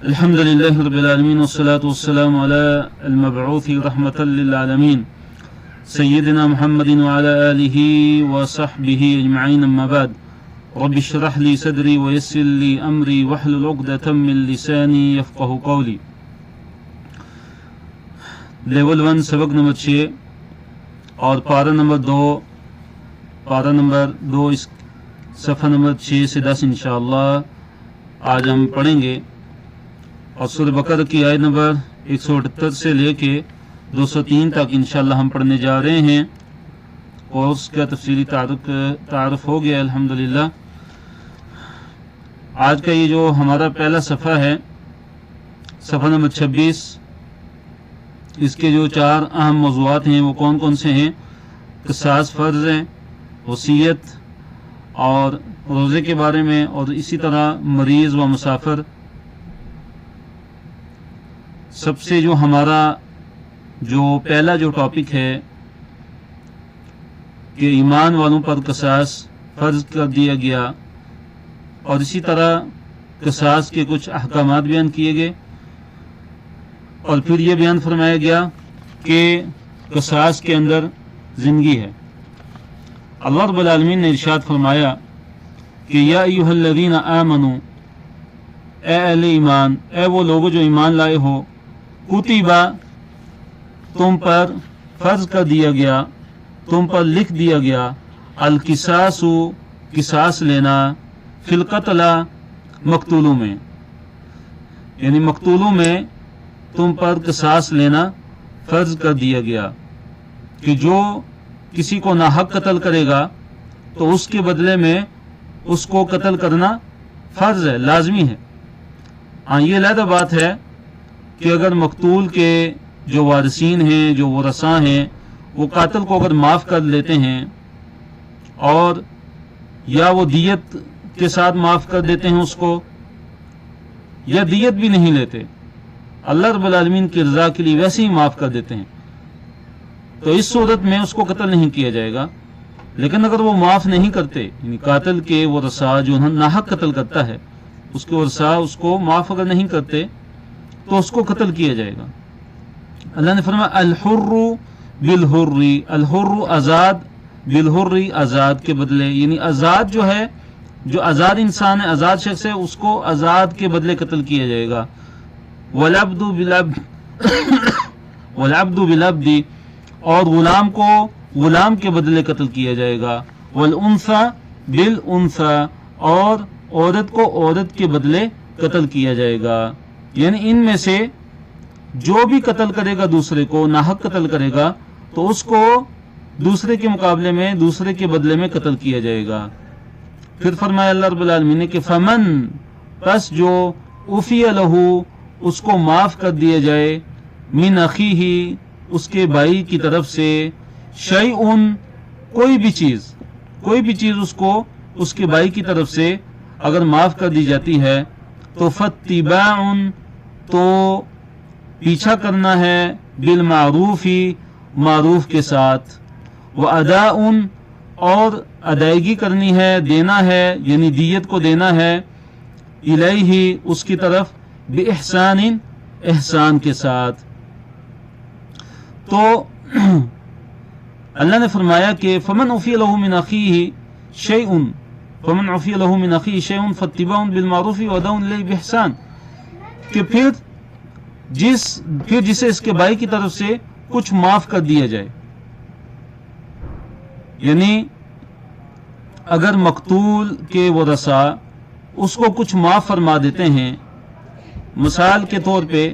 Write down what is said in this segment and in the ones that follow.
الحمدللہ رب العالمین والصلاة والسلام علی المبعوث رحمۃ للعالمین سیدنا محمد وعلی آلہ وصحبہ اجمعین، اما بعد، رب اشرح لی صدری ویسر لی امری واحلل عقدۃ من لسانی یفقہوا قولی۔ لیول 1 سبق نمبر 6 اور پارہ نمبر 2 اس صفحہ نمبر 6 سے 10 انشاءاللہ آج ہم پڑھیں گے، اور سورہ بقرہ کی آیت نمبر 178 سے لے کے 203 تک انشاءاللہ ہم پڑھنے جا رہے ہیں، اور اس کا تفصیلی تعارف ہو گیا الحمدللہ۔ آج کا یہ جو ہمارا پہلا صفحہ ہے، صفحہ نمبر 26، اس کے جو 4 اہم موضوعات ہیں وہ کون کون سے ہیں؟ قصاص فرض ہیں، وصیت، اور روزے کے بارے میں، اور اسی طرح مریض و مسافر۔ سب سے جو ہمارا جو پہلا جو ٹاپک ہے کہ ایمان والوں پر قصاص فرض کر دیا گیا، اور اسی طرح قصاص کے کچھ احکامات بیان کیے گئے، اور پھر یہ بیان فرمایا گیا کہ قصاص کے اندر زندگی ہے۔ اللہ رب العالمین نے ارشاد فرمایا کہ یا ایھا الذین آمنوا، اے اہل ایمان، اے وہ لوگوں جو ایمان لائے ہو، کتبہ، تم پر فرض کر دیا گیا، تم پر لکھ دیا گیا، القصاص، قصاص لینا، فی القتل، مقتولوں میں، یعنی مقتولوں میں تم پر قصاص لینا فرض کر دیا گیا، کہ جو کسی کو ناحق قتل کرے گا تو اس کے بدلے میں اس کو قتل کرنا فرض ہے، لازمی ہے۔ ہاں، یہ علیحدہ بات ہے کہ اگر مقتول کے جو وارثین ہیں، جو ورثاء ہیں، وہ قاتل کو اگر معاف کر لیتے ہیں، اور یا وہ دیت کے ساتھ معاف کر دیتے ہیں اس کو، یا دیت بھی نہیں لیتے، اللہ رب العالمین کی رضا کے لیے ویسے ہی معاف کر دیتے ہیں، تو اس صورت میں اس کو قتل نہیں کیا جائے گا۔ لیکن اگر وہ معاف نہیں کرتے، یعنی قاتل کے ورثاء جو ناحق قتل کرتا ہے، اس کے ورثاء اس کو معاف اگر نہیں کرتے تو اس کو قتل کیا جائے گا۔ اللہ نے فرمایا الحر بالحر، الحر آزاد، بالحر آزاد کے بدلے، یعنی آزاد جو ہے، جو آزاد انسان ہے، آزاد شخص ہے، اس کو آزاد کے بدلے قتل کیا جائے گا۔ والعبد بالعبد، والعبد بالعبد، اور غلام کو غلام کے بدلے قتل کیا جائے گا۔ والانثى بالانثى، اور عورت کو عورت کے بدلے قتل کیا جائے گا۔ یعنی ان میں سے جو بھی قتل کرے گا دوسرے کو، ناحق قتل کرے گا، تو اس کو دوسرے کے مقابلے میں، دوسرے کے بدلے میں قتل کیا جائے گا۔ پھر فرمایا اللہ رب العالمین نے کہ فمن، پس جو عفی لہ، اس کو معاف کر دیا جائے، من اخیہ، اس کے بھائی کی طرف سے، شیء، کوئی بھی چیز اس کو اس کے بھائی کی طرف سے اگر معاف کر دی جاتی ہے، تو فاتباع، تو پیچھا کرنا ہے، بالمعروف، معروف کے ساتھ، واداء، اور ادائیگی کرنی ہے، دینا ہے، یعنی دیت کو دینا ہے، الیہ، اس کی طرف، باحسان، احسان کے ساتھ۔ تو اللہ نے فرمایا کہ فمن عفی لہ من اخیہ شیء، فمن عفی لہ من اخیہ شیء فاتباع بالمعروف واداء الیہ باحسان، کہ پھر جسے اس کے بھائی کی طرف سے کچھ معاف کر دیا جائے، یعنی اگر مقتول کے ورثاء اس کو کچھ معاف فرما دیتے ہیں، مثال کے طور پہ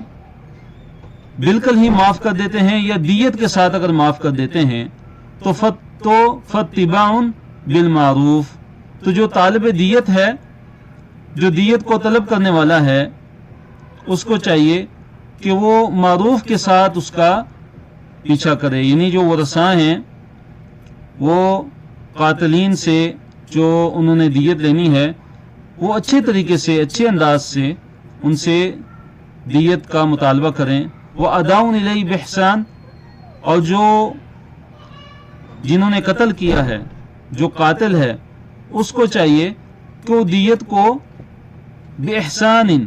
بالکل ہی معاف کر دیتے ہیں، یا دیت کے ساتھ اگر معاف کر دیتے ہیں، تو فاتباع بالمعروف، تو جو طالب دیت ہے، جو دیت کو طلب کرنے والا ہے، اس کو چاہیے کہ وہ معروف کے ساتھ اس کا پیچھا کرے، یعنی جو ورثاء ہیں وہ قاتلین سے جو انہوں نے دیت لینی ہے، وہ اچھے طریقے سے، اچھے انداز سے ان سے دیت کا مطالبہ کریں، واداء الیہ باحسان، اور جو جنہوں نے قتل کیا ہے، جو قاتل ہے، اس کو چاہیے کہ وہ دیت کو بِإِحْسَانٍ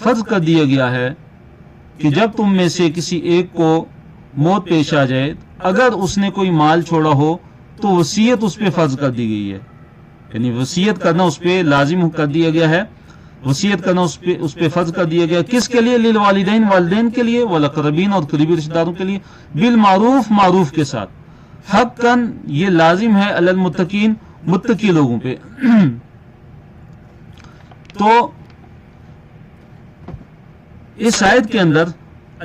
فرض کر دیا گیا ہے کہ جب تم میں سے کسی ایک کو موت پیش آ جائے، اگر اس نے کوئی مال چھوڑا ہو تو وصیت اس پہ فرض کر دی گئی ہے، یعنی وصیت کرنا اس پہ لازم کر دیا گیا ہے، وصیت کرنا اس پہ فرض کر دیا گیا. کس کے لیے؟ للوالدین، والدین کے لیے، والاقربین اور قریبی رشتہ داروں کے لیے، بالمعروف، معروف کے ساتھ. حقاً یہ لازم ہے علی المتقین، متقی لوگوں پہ. تو اس آیت کے اندر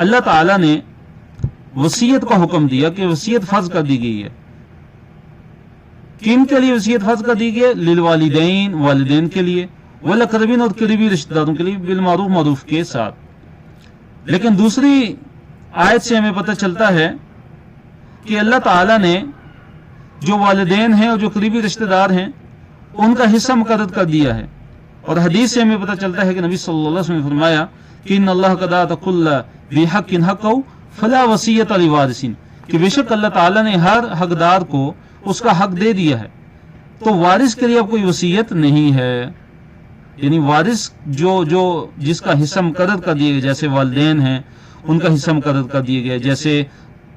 اللہ تعالی نے وصیت کا حکم دیا کہ وصیت فرض کر دی گئی ہے. کن کے لیے وصیت فرض کر دی گئی ہے؟ للوالدین، والدین کے لیے، والاقربین اور قریبی رشتہ داروں کے لیے، بالمعروف، معروف کے ساتھ. لیکن دوسری آیت سے ہمیں پتہ چلتا ہے کہ اللہ تعالی نے جو والدین ہیں اور جو قریبی رشتہ دار ہیں ان کا حصہ مقرر کر دیا ہے. اور حدیث سے ہمیں پتہ چلتا ہے کہ نبی صلی اللہ علیہ وسلم نے فرمایا کہ ان اللہ قد آتى كل ذي حق حقه فلا وصیۃ لوارث، کہ بے شک اللہ تعالی نے ہر حقدار کو اس کا حق دے دیا ہے، تو وارث کے لیے اب کوئی وصیت نہیں ہے. یعنی وارث جو جس کا حصہ مقرر کر دیا گیا، جیسے والدین ہیں ان کا حصہ مقرر کر دیا گیا، جیسے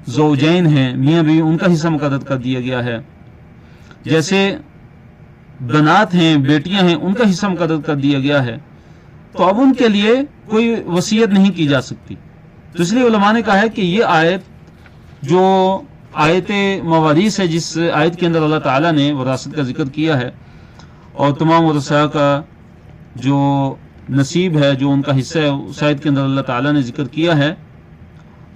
زوجین ہیں میاں بیوی ان کا حصہ مقرر کر دیا گیا ہے، جیسے بنات ہیں بیٹیاں ہیں ان کا حصہ مقرر کر دیا گیا ہے، تو اب ان کے لیے کوئی وصیت نہیں کی جا سکتی. تو اس لیے علماء نے کہا ہے کہ یہ آیت جو آیت مواریث ہے، جس آیت کے اندر اللہ تعالیٰ نے وراثت کا ذکر کیا ہے اور تمام ورثاء کا جو نصیب ہے، جو ان کا حصہ ہے، اس آیت کے اندر اللہ تعالیٰ نے ذکر کیا ہے،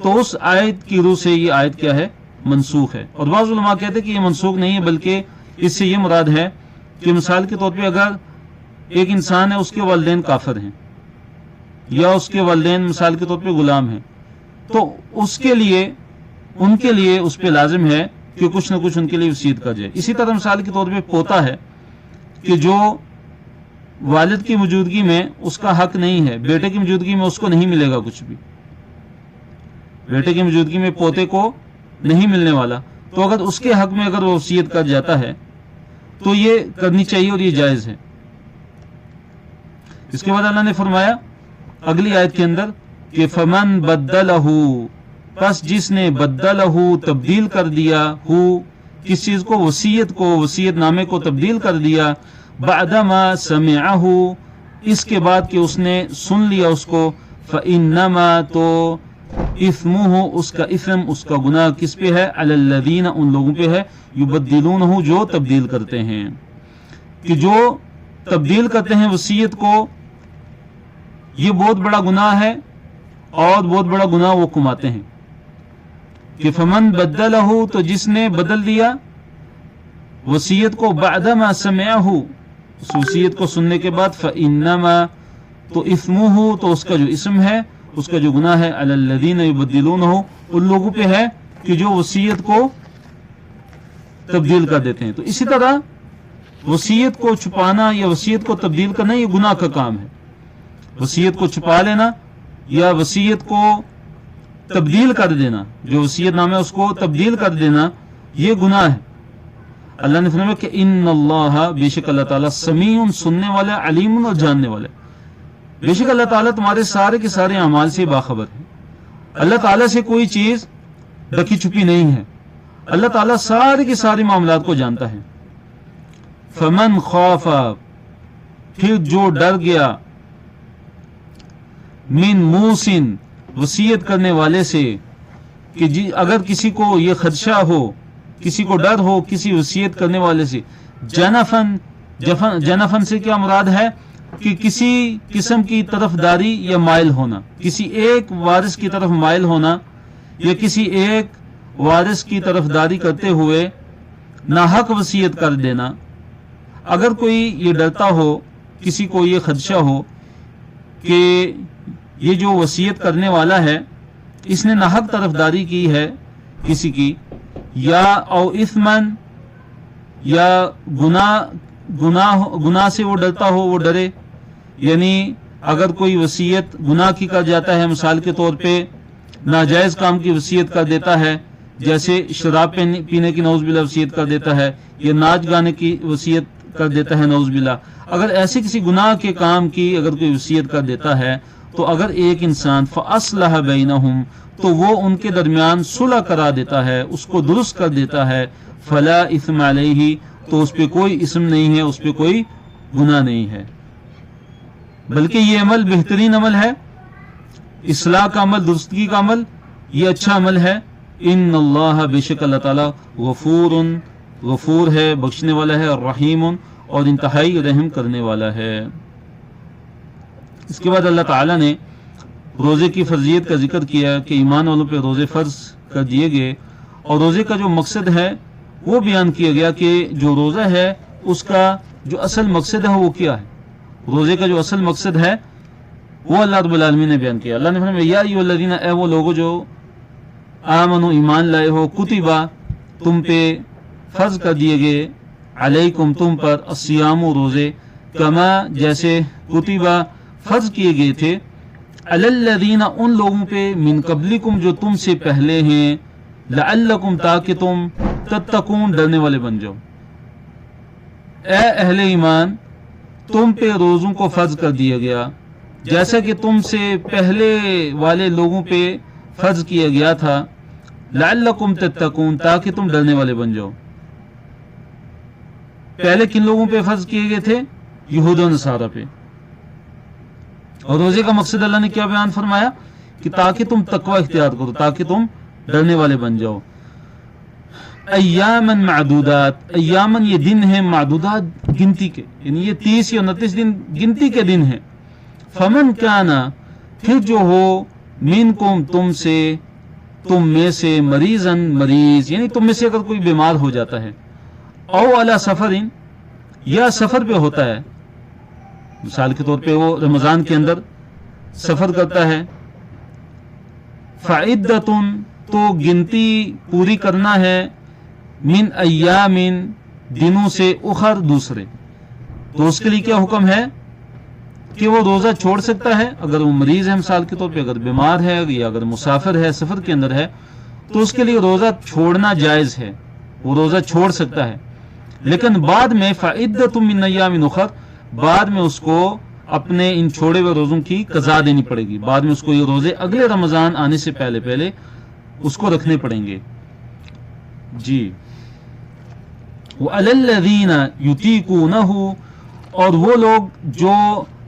تو اس آیت کی روح سے یہ آیت کیا ہے؟ منسوخ ہے. اور بعض علماء کہتے ہیں کہ یہ منسوخ نہیں ہے، بلکہ اس سے یہ مراد ہے کہ مثال کے طور پہ اگر ایک انسان ہے، اس کے والدین کافر ہیں یا اس کے والدین مثال کے طور پہ غلام ہیں، تو ان کے لیے اس پہ لازم ہے کہ کچھ نہ کچھ ان کے لیے وصیت کر جائے. اسی طرح مثال کے طور پہ پوتا ہے کہ جو والد کی موجودگی میں اس کا حق نہیں ہے، بیٹے کی موجودگی میں اس کو نہیں ملے گا کچھ بھی، بیٹے کی موجودگی میں پوتے کو نہیں ملنے والا، تو اگر اس کے حق میں اگر وہ وصیت کر جاتا ہے تو یہ کرنی چاہیے اور یہ جائز ہے. اس کے بعد اللہ نے فرمایا اگلی آیت کے اندر کہ فمن بدلہ، پس جس نے بدلہ تبدیل کر دیا، ہو کس چیز کو؟ وصیت کو، وصیت نامے کو تبدیل کر دیا، بعدما سمعہ، اس کے بعد کہ اس نے سن لیا اس کو، فإنما، تو اثمہ، اس کا اثم، اس کا گناہ کس پہ ہے؟ علی الذین، ان لوگوں پہ ہے، یبدلونہ، جو تبدیل کرتے ہیں، کہ جو تبدیل کرتے ہیں وصیت کو، یہ بہت بڑا گناہ ہے اور بہت بڑا گناہ وہ کماتے ہیں. کہ فمن بدلہ، تو جس نے بدل دیا وصیت کو، بعدما سمعہ، اس وصیت کو سننے کے بعد، فإنما، تو اثمہ، تو اس کا جو اسم ہے، اس کا جو گناہ ہے، علی الذین یبدلونہ، ان لوگوں پہ ہے کہ جو وصیت کو تبدیل کر دیتے ہیں. تو اسی طرح وصیت کو چھپانا یا وصیت کو تبدیل کرنا یہ گناہ کا کام ہے. وصیت کو چھپا لینا یا وصیت کو تبدیل کر دینا، جو وصیت نامہ ہے اس کو تبدیل کر دینا، یہ گناہ ہے. اللہ نے فرمایا کہ ان اللہ، بے شک اللہ تعالیٰ، سمیع، سننے والا، علیم، اور جاننے والا. بے شک اللہ تعالیٰ تمہارے سارے کے سارے اعمال سے باخبر ہے. اللہ تعالیٰ سے کوئی چیز ڈکی چھپی نہیں ہے. اللہ تعالیٰ سارے کے سارے معاملات کو جانتا ہے. فمن خاف، پھر جو ڈر گیا، من موسن، وصیت کرنے والے سے، کہ اگر کسی کو یہ خدشہ ہو، کسی کو ڈر ہو کسی وصیت کرنے والے سے. جنفن سے کیا مراد ہے؟ کہ کسی قسم کی طرفداری یا مائل ہونا، کسی ایک وارث کی طرف مائل ہونا، یا کسی ایک وارث کی طرفداری کرتے ہوئے ناحق وصیت کر دینا. اگر کوئی یہ ڈرتا ہو، کسی کو یہ خدشہ ہو کہ یہ جو وصیت کرنے والا ہے اس نے ناحق طرفداری کی ہے کسی کی، یا او اثمن، یا گناہ سے وہ ڈرتا ہو، وہ ڈرے، یعنی اگر کوئی وصیت گناہ کی کر جاتا ہے، مثال کے طور پہ ناجائز کام کی وصیت کر دیتا ہے، جیسے شراب پینے کی نعوذ باللہ وصیت کر دیتا ہے، یا ناچ گانے کی وصیت کر دیتا ہے نعوذ باللہ. اگر ایسے کسی گناہ کے کام کی اگر کوئی وصیت کر دیتا ہے تو اگر ایک انسان فاصلح بینہم تو وہ ان کے درمیان صلح کرا دیتا ہے، اس کو درست کر دیتا ہے، فلا اثم علیہ تو اس پہ کوئی اسم نہیں ہے، اس پہ کوئی گناہ نہیں ہے، بلکہ یہ عمل بہترین عمل ہے، اصلاح کا عمل، درستگی کا عمل، یہ اچھا عمل ہے۔ ان اللہ بے شک اللہ تعالیٰ غفور ہے، بخشنے والا ہے، رحیم اور انتہائی رحم کرنے والا ہے۔ اس کے بعد اللہ تعالیٰ نے روزے کی فرضیت کا ذکر کیا کہ ایمان والوں پہ روزے فرض کر دیے گئے، اور روزے کا جو مقصد ہے وہ بیان کیا گیا کہ جو روزہ ہے اس کا جو اصل مقصد ہے وہ کیا ہے، روزے کا جو اصل مقصد ہے وہ اللہ رب العالمین نے بیان کیا۔ اللہ نے فرمایا یا ایھا الذین، اے وہ لوگوں جو آمنو ایمان لائے ہو، کتبہ تم پہ فرض کر دیے گئے، علیکم تم پر، الصیام روزے، کما جیسے کتبہ فرض کیے گئے تھے، علی الذین ان لوگوں پہ، من قبلکم جو تم سے پہلے ہیں، لعلکم تاکہ تم تتقون ڈرنے والے بن جاؤ۔ اے اہل ایمان تم پہ روزوں کو فرض کر دیا گیا جیسا کہ تم سے پہلے والے لوگوں پہ فرض کیا گیا تھا، لعلکم تتقون تاکہ تم ڈرنے والے بن جاؤ۔ پہلے کن لوگوں پہ فرض کیے گئے تھے؟ یہود و نصارہ پہ۔ اور روزے کا مقصد اللہ نے کیا بیان فرمایا کہ تاکہ تم تقوی اختیار کرو، تاکہ تم ڈرنے والے بن جاؤ۔ ایامن معدودات، ایامن یہ دن ہیں، معدودات گنتی کے، یعنی یہ 30 یا 29 دن گنتی کے دن ہیں۔ فمن کانا پھر جو ہو، منکم تم سے، تم میں سے، مریضن مریض، یعنی تم میں سے اگر کوئی بیمار ہو جاتا ہے، او علی سفرین یا سفر پہ ہوتا ہے، مثال کے طور پہ وہ رمضان کے اندر سفر کرتا ہے، فعدتن تو گنتی پوری کرنا ہے، من ایامن دنوں سے، اخر دوسرے۔ تو اس کے لیے کیا حکم ہے کہ وہ روزہ چھوڑ سکتا ہے اگر وہ مریض ہے، مثال کے طور پہ اگر بیمار ہے یا اگر مسافر ہے، سفر کے اندر ہے، تو اس کے لیے روزہ چھوڑنا جائز ہے، وہ روزہ چھوڑ سکتا ہے، لیکن بعد میں فعدۃ من ایام اخر، بعد میں اس کو اپنے ان چھوڑے ہوئے روزوں کی قضا دینی پڑے گی، بعد میں اس کو یہ روزے اگلے رمضان آنے سے پہلے اس کو رکھنے پڑیں گے۔ جی، وَعَلَى الَّذِينَ يُطِيقُونَهُ اور وہ لوگ جو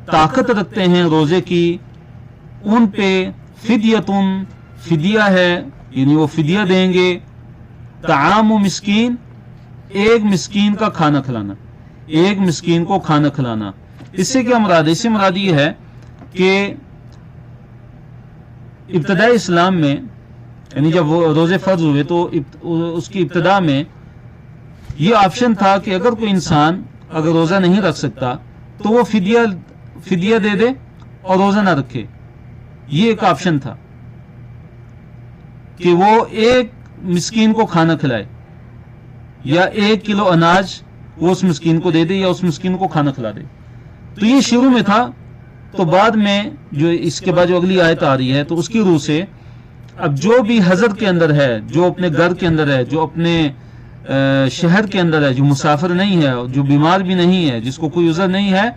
طاقت رکھتے ہیں روزے کی، ان پہ فدیتن فدیہ ہے، یعنی وہ فدیہ دیں گے، طعام مسکین ایک مسکین کا کھانا کھلانا، ایک مسکین کو کھانا کھلانا۔ اس سے کیا مراد ہے؟ اس سے مراد یہ ہے کہ ابتدائی اسلام میں، یعنی جب وہ روزے فرض ہوئے تو اس کی ابتدا میں یہ آپشن تھا کہ اگر کوئی انسان اگر روزہ نہیں رکھ سکتا تو وہ فدیہ دے دے اور روزہ نہ رکھے، یہ ایک آپشن تھا کہ وہ ایک مسکین کو کھانا کھلائے، یا 1 کلو اناج وہ اس مسکین کو دے دے یا اس مسکین کو کھانا کھلا دے۔ تو یہ شروع میں تھا، تو بعد میں جو اس کے بعد جو اگلی آیت آ رہی ہے تو اس کی روح سے اب جو بھی حضر کے اندر ہے، جو اپنے گھر کے اندر ہے، جو اپنے شہر کے اندر ہے، جو مسافر نہیں ہے، جو بیمار بھی نہیں ہے، جس کو کوئی عذر نہیں ہے،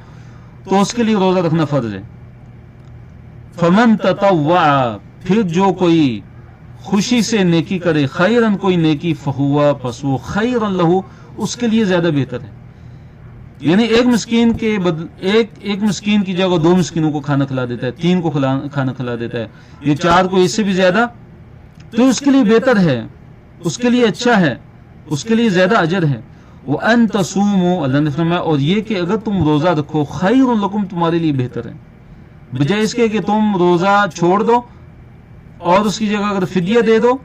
تو اس کے لیے روزہ رکھنا فرض ہے۔ فمن تطوع پھر جو کوئی خوشی سے نیکی کرے، خیرن کوئی نیکی، فہوا پس وہ خیرن لہو اس کے لیے زیادہ بہتر ہے، یعنی ایک مسکین کے ایک مسکین کی جگہ 2 مسکینوں کو کھانا کھلا دیتا ہے، 3 کو کھانا کھلا دیتا ہے، یہ 4 کو، اس سے بھی زیادہ، تو اس کے لیے بہتر ہے، اس کے لیے اچھا ہے، اس کے لیے زیادہ اجر ہے۔ وَأَن تَصُومُوا اللہ نے فرمایا اور یہ کہ اگر تم روزہ رکھو، خیر لکم تمہارے لیے بہتر ہے، بجائے اس کے کہ تم روزہ چھوڑ دو اور اس کی جگہ اگر فدیہ دے دو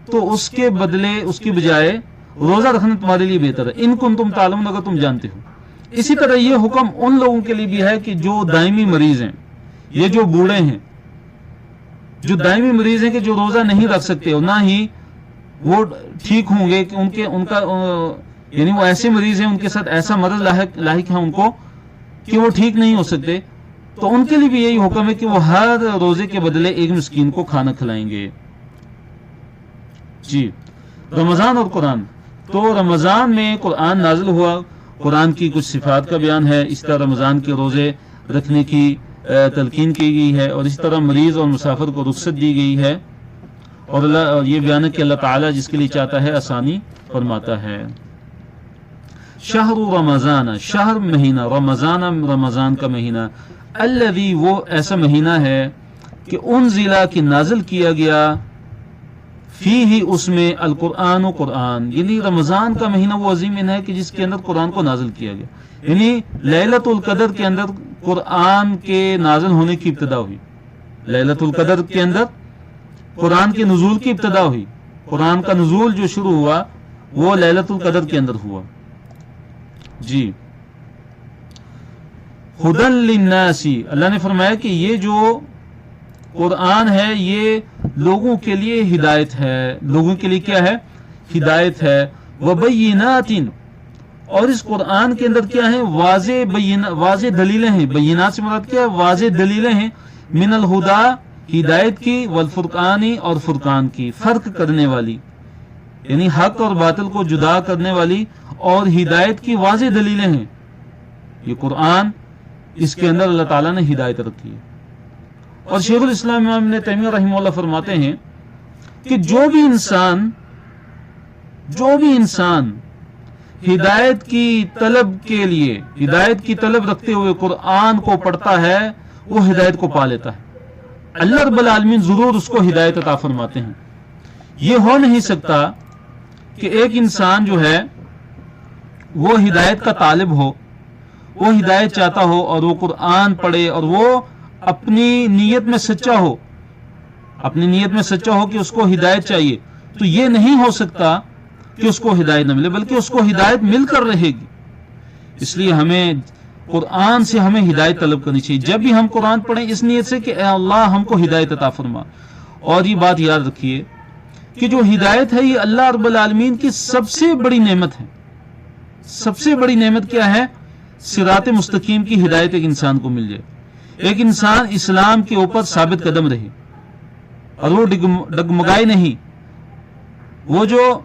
تو اس کے بدلے، اس کی بجائے روزہ رکھنا تمہارے لیے بہتر ہے، ان کنتم تعلمون اگر تم جانتے ہو۔ اسی طرح یہ حکم ان لوگوں کے لیے بھی ہے کہ جو دائمی مریض ہیں، یہ جو بوڑھے ہیں، جو دائمی مریض ہیں کہ جو روزہ نہیں رکھ سکتے اور نہ ہی وہ ٹھیک ہوں گے کہ ان کا یعنی وہ ایسے مریض ہیں، ان کے ساتھ ایسا مرض لاحق ہے ان کو کہ وہ ٹھیک نہیں ہو سکتے، تو ان کے لیے بھی یہی حکم ہے کہ وہ ہر روزے کے بدلے ایک مسکین کو کھانا کھلائیں گے۔ جی، رمضان اور قرآن، تو رمضان میں قرآن نازل ہوا، قرآن کی کچھ صفات کا بیان ہے، اس طرح رمضان کے روزے رکھنے کی تلقین کی گئی ہے، اور اسی طرح مریض اور مسافر کو رخصت دی گئی ہے، اور یہ بیان ہے کہ اللہ تعالیٰ جس کے لیے چاہتا ہے آسانی فرماتا ہے۔ شہر رمضان، شہر مہینہ، رمضان رمضان کا مہینہ، الذی وہ ایسا مہینہ ہے کہ انزل کی نازل کیا گیا، فیہ اس میں القرآن و قرآن، یعنی رمضان کا مہینہ وہ عظیم مہینہ ہے کہ جس کے اندر قرآن کو نازل کیا گیا، یعنی لیلۃ القدر کے اندر قرآن کے نازل ہونے کی ابتدا ہوئی، لیلۃ القدر کے اندر قرآن کے نزول کی ابتدا ہوئی، قرآن کا نزول جو شروع ہوا وہ لیلۃ القدر کے اندر ہوا۔ جی، ہدی للناس، اللہ نے فرمایا کہ یہ جو قرآن ہے یہ لوگوں کے لیے ہدایت ہے، لوگوں کے لیے کیا ہے؟ ہدایت ہے، وبینات، اور اس قرآن کے اندر کیا ہے؟ واضح دلیلیں ہیں، بینات سے مراد کیا ہے؟ واضح دلیلیں ہیں، من الہدا، ہدایت کی، والفرقانی، اور فرقان کی، فرق کرنے والی، یعنی حق اور باطل کو جدا کرنے والی اور ہدایت کی واضح دلیلیں ہیں۔ یہ قرآن، اس کے اندر اللہ تعالیٰ نے ہدایت رکھی ہے۔ اور شیخ الاسلام امام ابن تیمیہ رحمہ اللہ فرماتے ہیں کہ جو بھی انسان ہدایت کی طلب کے لیے، ہدایت کی طلب رکھتے ہوئے قرآن کو پڑھتا ہے، وہ ہدایت کو پا لیتا ہے۔ اللہ رب العالمین ضرور اس کو ہدایت عطا فرماتے ہیں۔ یہ ہو نہیں سکتا کہ ایک انسان جو ہے وہ ہدایت کا طالب ہو، وہ ہدایت چاہتا ہو اور وہ قرآن پڑھے اور وہ اپنی نیت میں سچا ہو، اپنی نیت میں سچا ہو کہ اس کو ہدایت چاہیے، تو یہ نہیں ہو سکتا کہ اس کو ہدایت نہ ملے، بلکہ اس کو ہدایت مل کر رہے گی۔ اس لیے ہمیں قرآن سے ہمیں ہدایت طلب کرنی چاہیے، جب بھی ہم قرآن پڑھیں اس نیت سے کہ اے اللہ ہم کو ہدایت عطا فرما۔ اور یہ بات یاد رکھیے کہ جو ہدایت ہے یہ اللہ رب العالمین کی سب سے بڑی نعمت ہے۔ سب سے بڑی نعمت کیا ہے؟ صراط مستقیم کی ہدایت ایک انسان کو مل جائے، ایک انسان اسلام کے اوپر ثابت قدم رہے اور وہ ڈگمگائے نہیں، وہ جو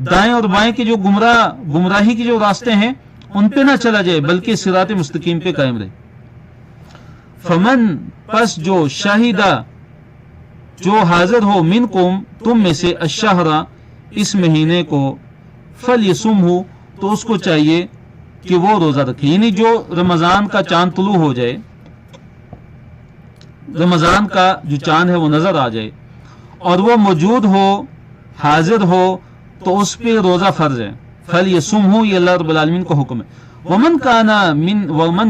دائیں اور بائیں کے جو گمراہی کے جو راستے ہیں ان پہ نہ چلا جائے، بلکہ صراط مستقیم پہ قائم رہے۔ فمن، پس جو، شاہدہ، جو حاضر ہو، منکم، تم میں سے، الشہر، اس مہینے کو، فلیصمہ، تو اس کو چاہیے کہ وہ روزہ رکھے، یعنی جو رمضان کا چاند طلوع ہو جائے، رمضان کا جو چاند ہے وہ نظر آ جائے اور وہ موجود ہو، حاضر ہو، تو اس پہ روزہ فرض ہے۔ فلیصمہ، یہ اللہ رب العالمین کو حکم ہے۔ ومن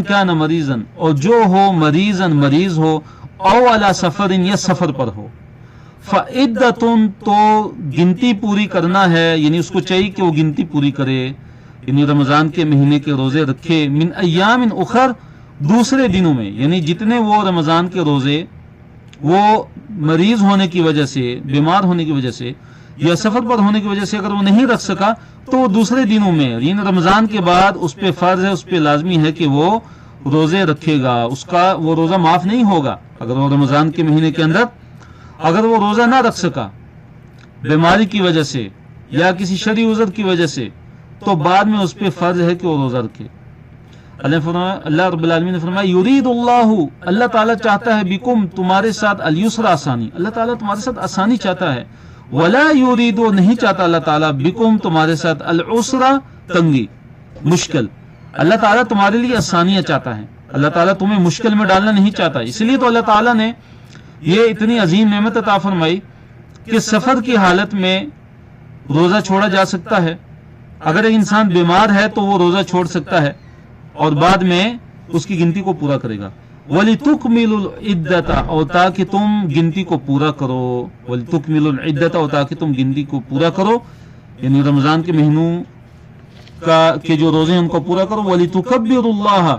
کان مریضا، اور جو ہو مریض ہو، او علی سفر، یا سفر پر ہو، فعدۃ، تو گنتی پوری کرنا ہے، یعنی اس کو چاہیے کہ وہ گنتی پوری کرے، یعنی رمضان کے مہینے کے روزے رکھے، من ایام اخر، دوسرے دنوں میں، یعنی جتنے وہ رمضان کے روزے وہ مریض ہونے کی وجہ سے، بیمار ہونے کی وجہ سے یا سفر پر ہونے کی وجہ سے اگر وہ نہیں رکھ سکا تو وہ دوسرے دنوں میں، یعنی رمضان کے بعد اس پہ فرض ہے، اس پہ لازمی ہے کہ وہ روزے رکھے گا، اس کا وہ روزہ معاف نہیں ہوگا اگر وہ رمضان کے مہینے کے اندر اگر وہ روزہ نہ رکھ سکا بیماری کی وجہ سے یا کسی شرعی عذر کی وجہ سے، تو بعد میں اس پہ فرض ہے کہ وہ روزہ رکھے۔ اللہ رب العالمین نے فرمایا یرید اللہ، اللہ تعالیٰ چاہتا ہے، بکم، تمہارے ساتھ، الیسر، آسانی، اللہ تعالیٰ تمہارے ساتھ آسانی چاہتا ہے، ولا یرید، نہیں چاہتا اللہ تعالیٰ، بکم، تمہارے ساتھ، العسر، تنگی، مشکل، اللہ تعالیٰ تمہارے لیے آسانیاں چاہتا ہے، اللہ تعالیٰ تمہیں مشکل میں ڈالنا نہیں چاہتا۔ اس لیے تو اللہ تعالیٰ نے یہ اتنی عظیم نعمت عطا فرمائی کہ سفر کی حالت میں روزہ چھوڑا جا سکتا ہے، اگر ایک انسان بیمار ہے تو وہ روزہ چھوڑ سکتا ہے اور بعد میں اس کی گنتی کو پورا کرے گا۔ وَلِتُكْمِلُوا الْعِدَّةَ، اور تاکہ تم گنتی کو پورا کرو، وَلِتُكْمِلُوا الْعِدَّةَ، اور تاکہ تم گنتی کو پورا کرو، یعنی رمضان کے مہینوں کے جو روزے ہیں ان کو پورا کرو، وَلِتُكَبِّرُوا اللَّهَ،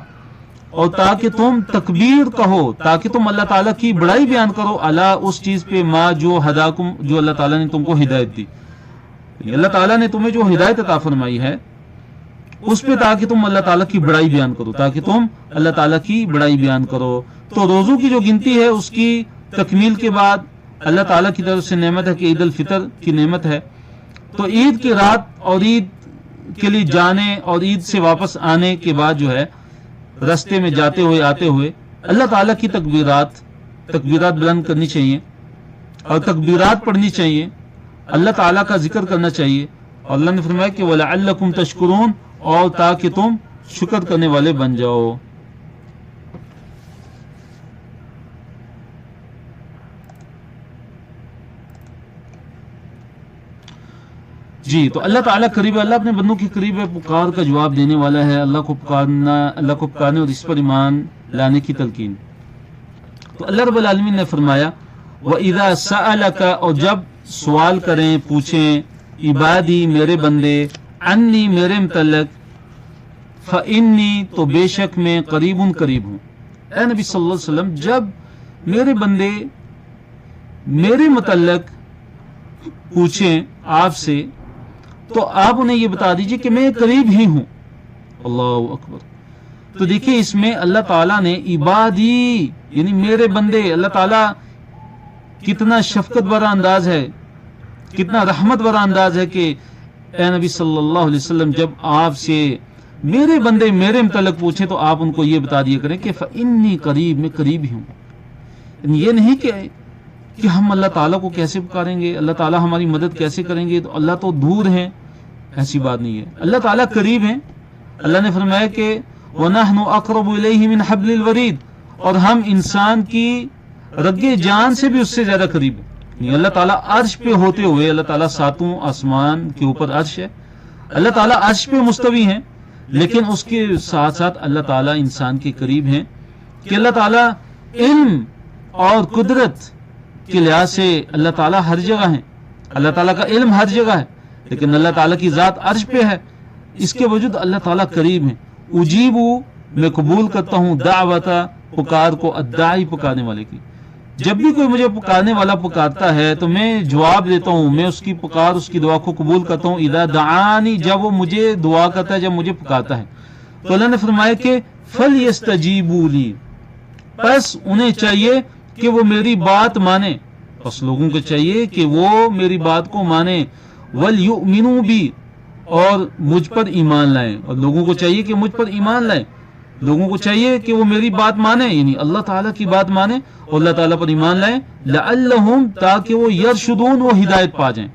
اور تاکہ تم تکبیر کہو، تاکہ تم اللہ تعالیٰ کی بڑائی بیان کرو، اللہ اس چیز پہ، ما، جو ہداکم، جو اللہ تعالیٰ نے تم کو ہدایت دی، اللہ تعالیٰ نے تمہیں جو ہدایت عطا فرمائی ہے اس پہ، تاکہ تم اللہ تعالیٰ کی بڑائی بیان کرو، تاکہ تم اللہ تعالیٰ کی بڑائی بیان کرو۔ تو روزوں کی جو گنتی ہے اس کی تکمیل کے بعد اللہ تعالیٰ کی طرف سے نعمت ہے کہ عید الفطر کی نعمت ہے، تو عید کی رات اور عید کے لیے جانے اور عید سے واپس آنے کے بعد جو ہے رستے میں جاتے ہوئے آتے ہوئے اللہ تعالیٰ کی تکبیرات بلند کرنی چاہیے اور تکبیرات پڑھنی چاہیے، اللہ تعالیٰ کا ذکر کرنا چاہیے، اور اللہ نے فرمایا کہ وَلَعَلَّكُمْ تَشْكُرُونَ، اور تاکہ تم شکر کرنے والے بن جاؤ۔ جی، تو اللہ تعالیٰ قریب ہے، اللہ اپنے بندوں کے قریب ہے، پکار کا جواب دینے والا ہے، اللہ کو پکارنے اور اس پر ایمان لانے کی تلقین۔ تو اللہ رب العالمین نے فرمایا وَإِذَا سَأَلَكَ، اور جب سوال کریں، پوچھیں، عبادی میرے بندے، انی میرے متعلق، فَإِنِّي تو بے شک میں قریب ہوں۔ اے نبی صلی اللہ علیہ وسلم، جب میرے بندے میرے متعلق پوچھیں آپ سے تو آپ انہیں یہ بتا دیجئے کہ میں قریب ہی ہوں۔ اللہ اکبر۔ تو دیکھیں اس میں اللہ تعالیٰ نے عبادی یعنی میرے بندے، اللہ تعالیٰ کتنا شفقت بھرا انداز ہے، کتنا رحمت بھرا انداز ہے کہ اے نبی صلی اللہ علیہ وسلم جب آپ سے میرے بندے میرے متعلق پوچھیں تو آپ ان کو یہ بتا دیا کریں کہ فَإِنِّي قریب، میں قریب ہی ہوں۔ یہ نہیں کہ ہم اللہ تعالیٰ کو کیسے پکاریں گے، اللہ تعالیٰ ہماری مدد کیسے کریں گے، تو اللہ تو دور ہیں، ایسی بات نہیں ہے، اللہ تعالیٰ قریب ہیں۔ اللہ نے فرمایا کہ وَنَحْنُ أَقْرَبُ إِلَيْهِ مِنْ حَبْلِ الْوَرِيدِ، اور ہم انسان کی رگ جان سے بھی اس سے زیادہ قریب ہیں۔ اللہ تعالیٰ عرش پہ ہوتے ہوئے، اللہ تعالیٰ ساتوں آسمان کے اوپر عرش ہے، اللہ تعالیٰ عرش پہ مستوی ہیں، لیکن اس کے ساتھ ساتھ اللہ تعالیٰ انسان کے قریب ہیں کہ اللہ تعالیٰ علم اور قدرت کے لحاظ سے اللہ تعالیٰ ہر جگہ ہیں، اللہ تعالیٰ کا علم ہر جگہ ہے، لیکن اللہ تعالیٰ کی ذات عرش پہ ہے، اس کے وجود اللہ تعالیٰ قریب ہیں۔ اجیبو، میں قبول کرتا ہوں، دعوتا، پکار کو، الداعی، پکارنے والے کی۔ جب بھی کوئی مجھے پکارنے والا پکارتا ہے تو میں جواب دیتا ہوں، میں اس کی پکار، اس کی دعا کو قبول کرتا ہوں۔ اذا دعانی، جب وہ مجھے دعا کرتا ہے، جب مجھے پکارتا ہے، تو اللہ نے فرمایا کہ فَلْيَسْتَجِيبُوا لِي، پس انہیں چاہیے کہ وہ میری بات مانے، پس لوگوں کو چاہیے کہ وہ میری بات کو مانے، وَلْيُؤْمِنُوا بِي، اور مجھ پر ایمان لائیں، اور لوگوں کو چاہیے کہ مجھ پر ایمان لائیں، لوگوں کو چاہیے کہ وہ میری بات مانیں، یعنی اللہ تعالیٰ کی بات مانیں اور اللہ تعالیٰ پر ایمان لائیں، لَعَلَّهُمْ، تاکہ وہ يَرْشُدُونَ، وہ ہدایت پا جائیں،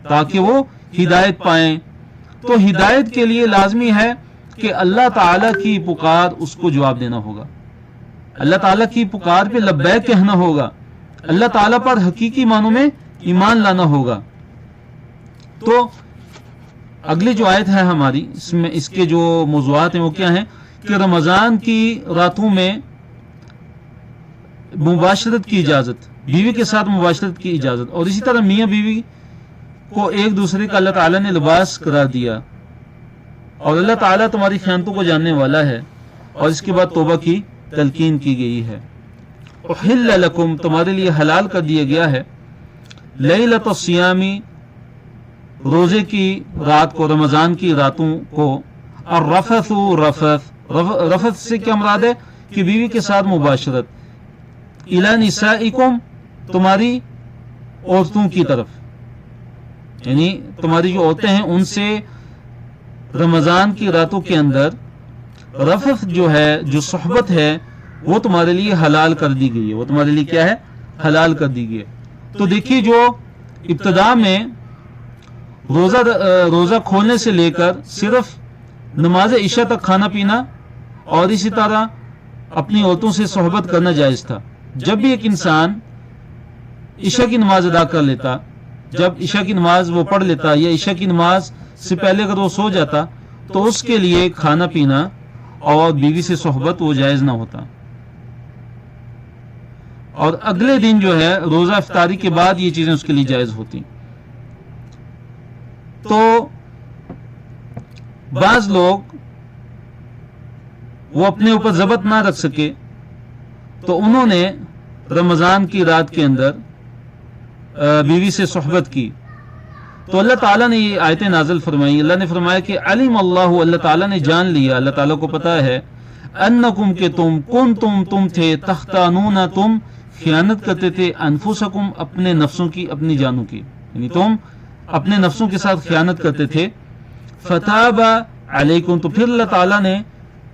تاکہ وہ ہدایت پائیں۔ تو ہدایت کے لیے لازمی ہے کہ اللہ تعالیٰ کی پکار اس کو جواب دینا ہوگا، اللہ تعالیٰ کی پکار پہ لبیک کہنا ہوگا، اللہ تعالیٰ پر حقیقی معنوں میں ایمان لانا ہوگا۔ تو اگلی جو آیت ہے ہماری، اس میں اس کے جو موضوعات ہیں وہ کیا ہیں کہ رمضان کی راتوں میں مباشرت کی اجازت، بیوی کے ساتھ مباشرت کی اجازت، اور اسی طرح میاں بیوی کو ایک دوسرے کا اللہ تعالیٰ نے لباس قرار دیا، اور اللہ تعالیٰ تمہاری خیانتوں کو جاننے والا ہے، اور اس کے بعد توبہ کی تلقین کی گئی ہے۔ احل لکم، تمہارے لیے حلال کر دیا گیا ہے، لیلۃ الصیام، روزے کی رات کو، رمضان کی راتوں کو، الرفث، رفث سے کیا مراد ہے کہ بیوی کے ساتھ مباشرت، الی نسائکم، تمہاری عورتوں کی طرف، یعنی تمہاری جو عورتیں ہیں ان سے رمضان کی راتوں کے اندر رفث جو ہے، جو صحبت ہے، وہ تمہارے لیے حلال کر دی گئی ہے، وہ تمہارے لیے کیا ہے، حلال کر دی گئی ہے۔ تو دیکھیے جو ابتدا میں روزہ کھولنے سے لے کر صرف نماز عشاء تک کھانا پینا اور اسی طرح اپنی عورتوں سے صحبت کرنا جائز تھا۔ جب بھی ایک انسان عشاء کی نماز ادا کر لیتا، جب عشاء کی نماز وہ پڑھ لیتا یا عشاء کی نماز سے پہلے اگر وہ سو جاتا تو اس کے لیے کھانا پینا اور بیوی سے صحبت وہ جائز نہ ہوتا، اور اگلے دن جو ہے روزہ افطاری کے بعد یہ چیزیں اس کے لیے جائز ہوتی۔ تو بعض لوگ وہ اپنے اوپر ضبط نہ رکھ سکے تو انہوں نے رمضان کی رات کے اندر بیوی سے صحبت کی، تو اللہ تعالیٰ نے یہ آیتیں نازل فرمائی۔ اللہ نے فرمایا کہ علم اللہ، اللہ تعالیٰ نے جان لیا، اللہ تعالیٰ کو پتا ہے، انکم، کہ تم تھے، تختانون، تم خیانت کرتے تھے، انفسکم، اپنے نفسوں کی، اپنی جانوں کی، یعنی تم اپنے نفسوں کے ساتھ خیانت کرتے تھے، فتاب علیکم، تو پھر اللہ تعالیٰ نے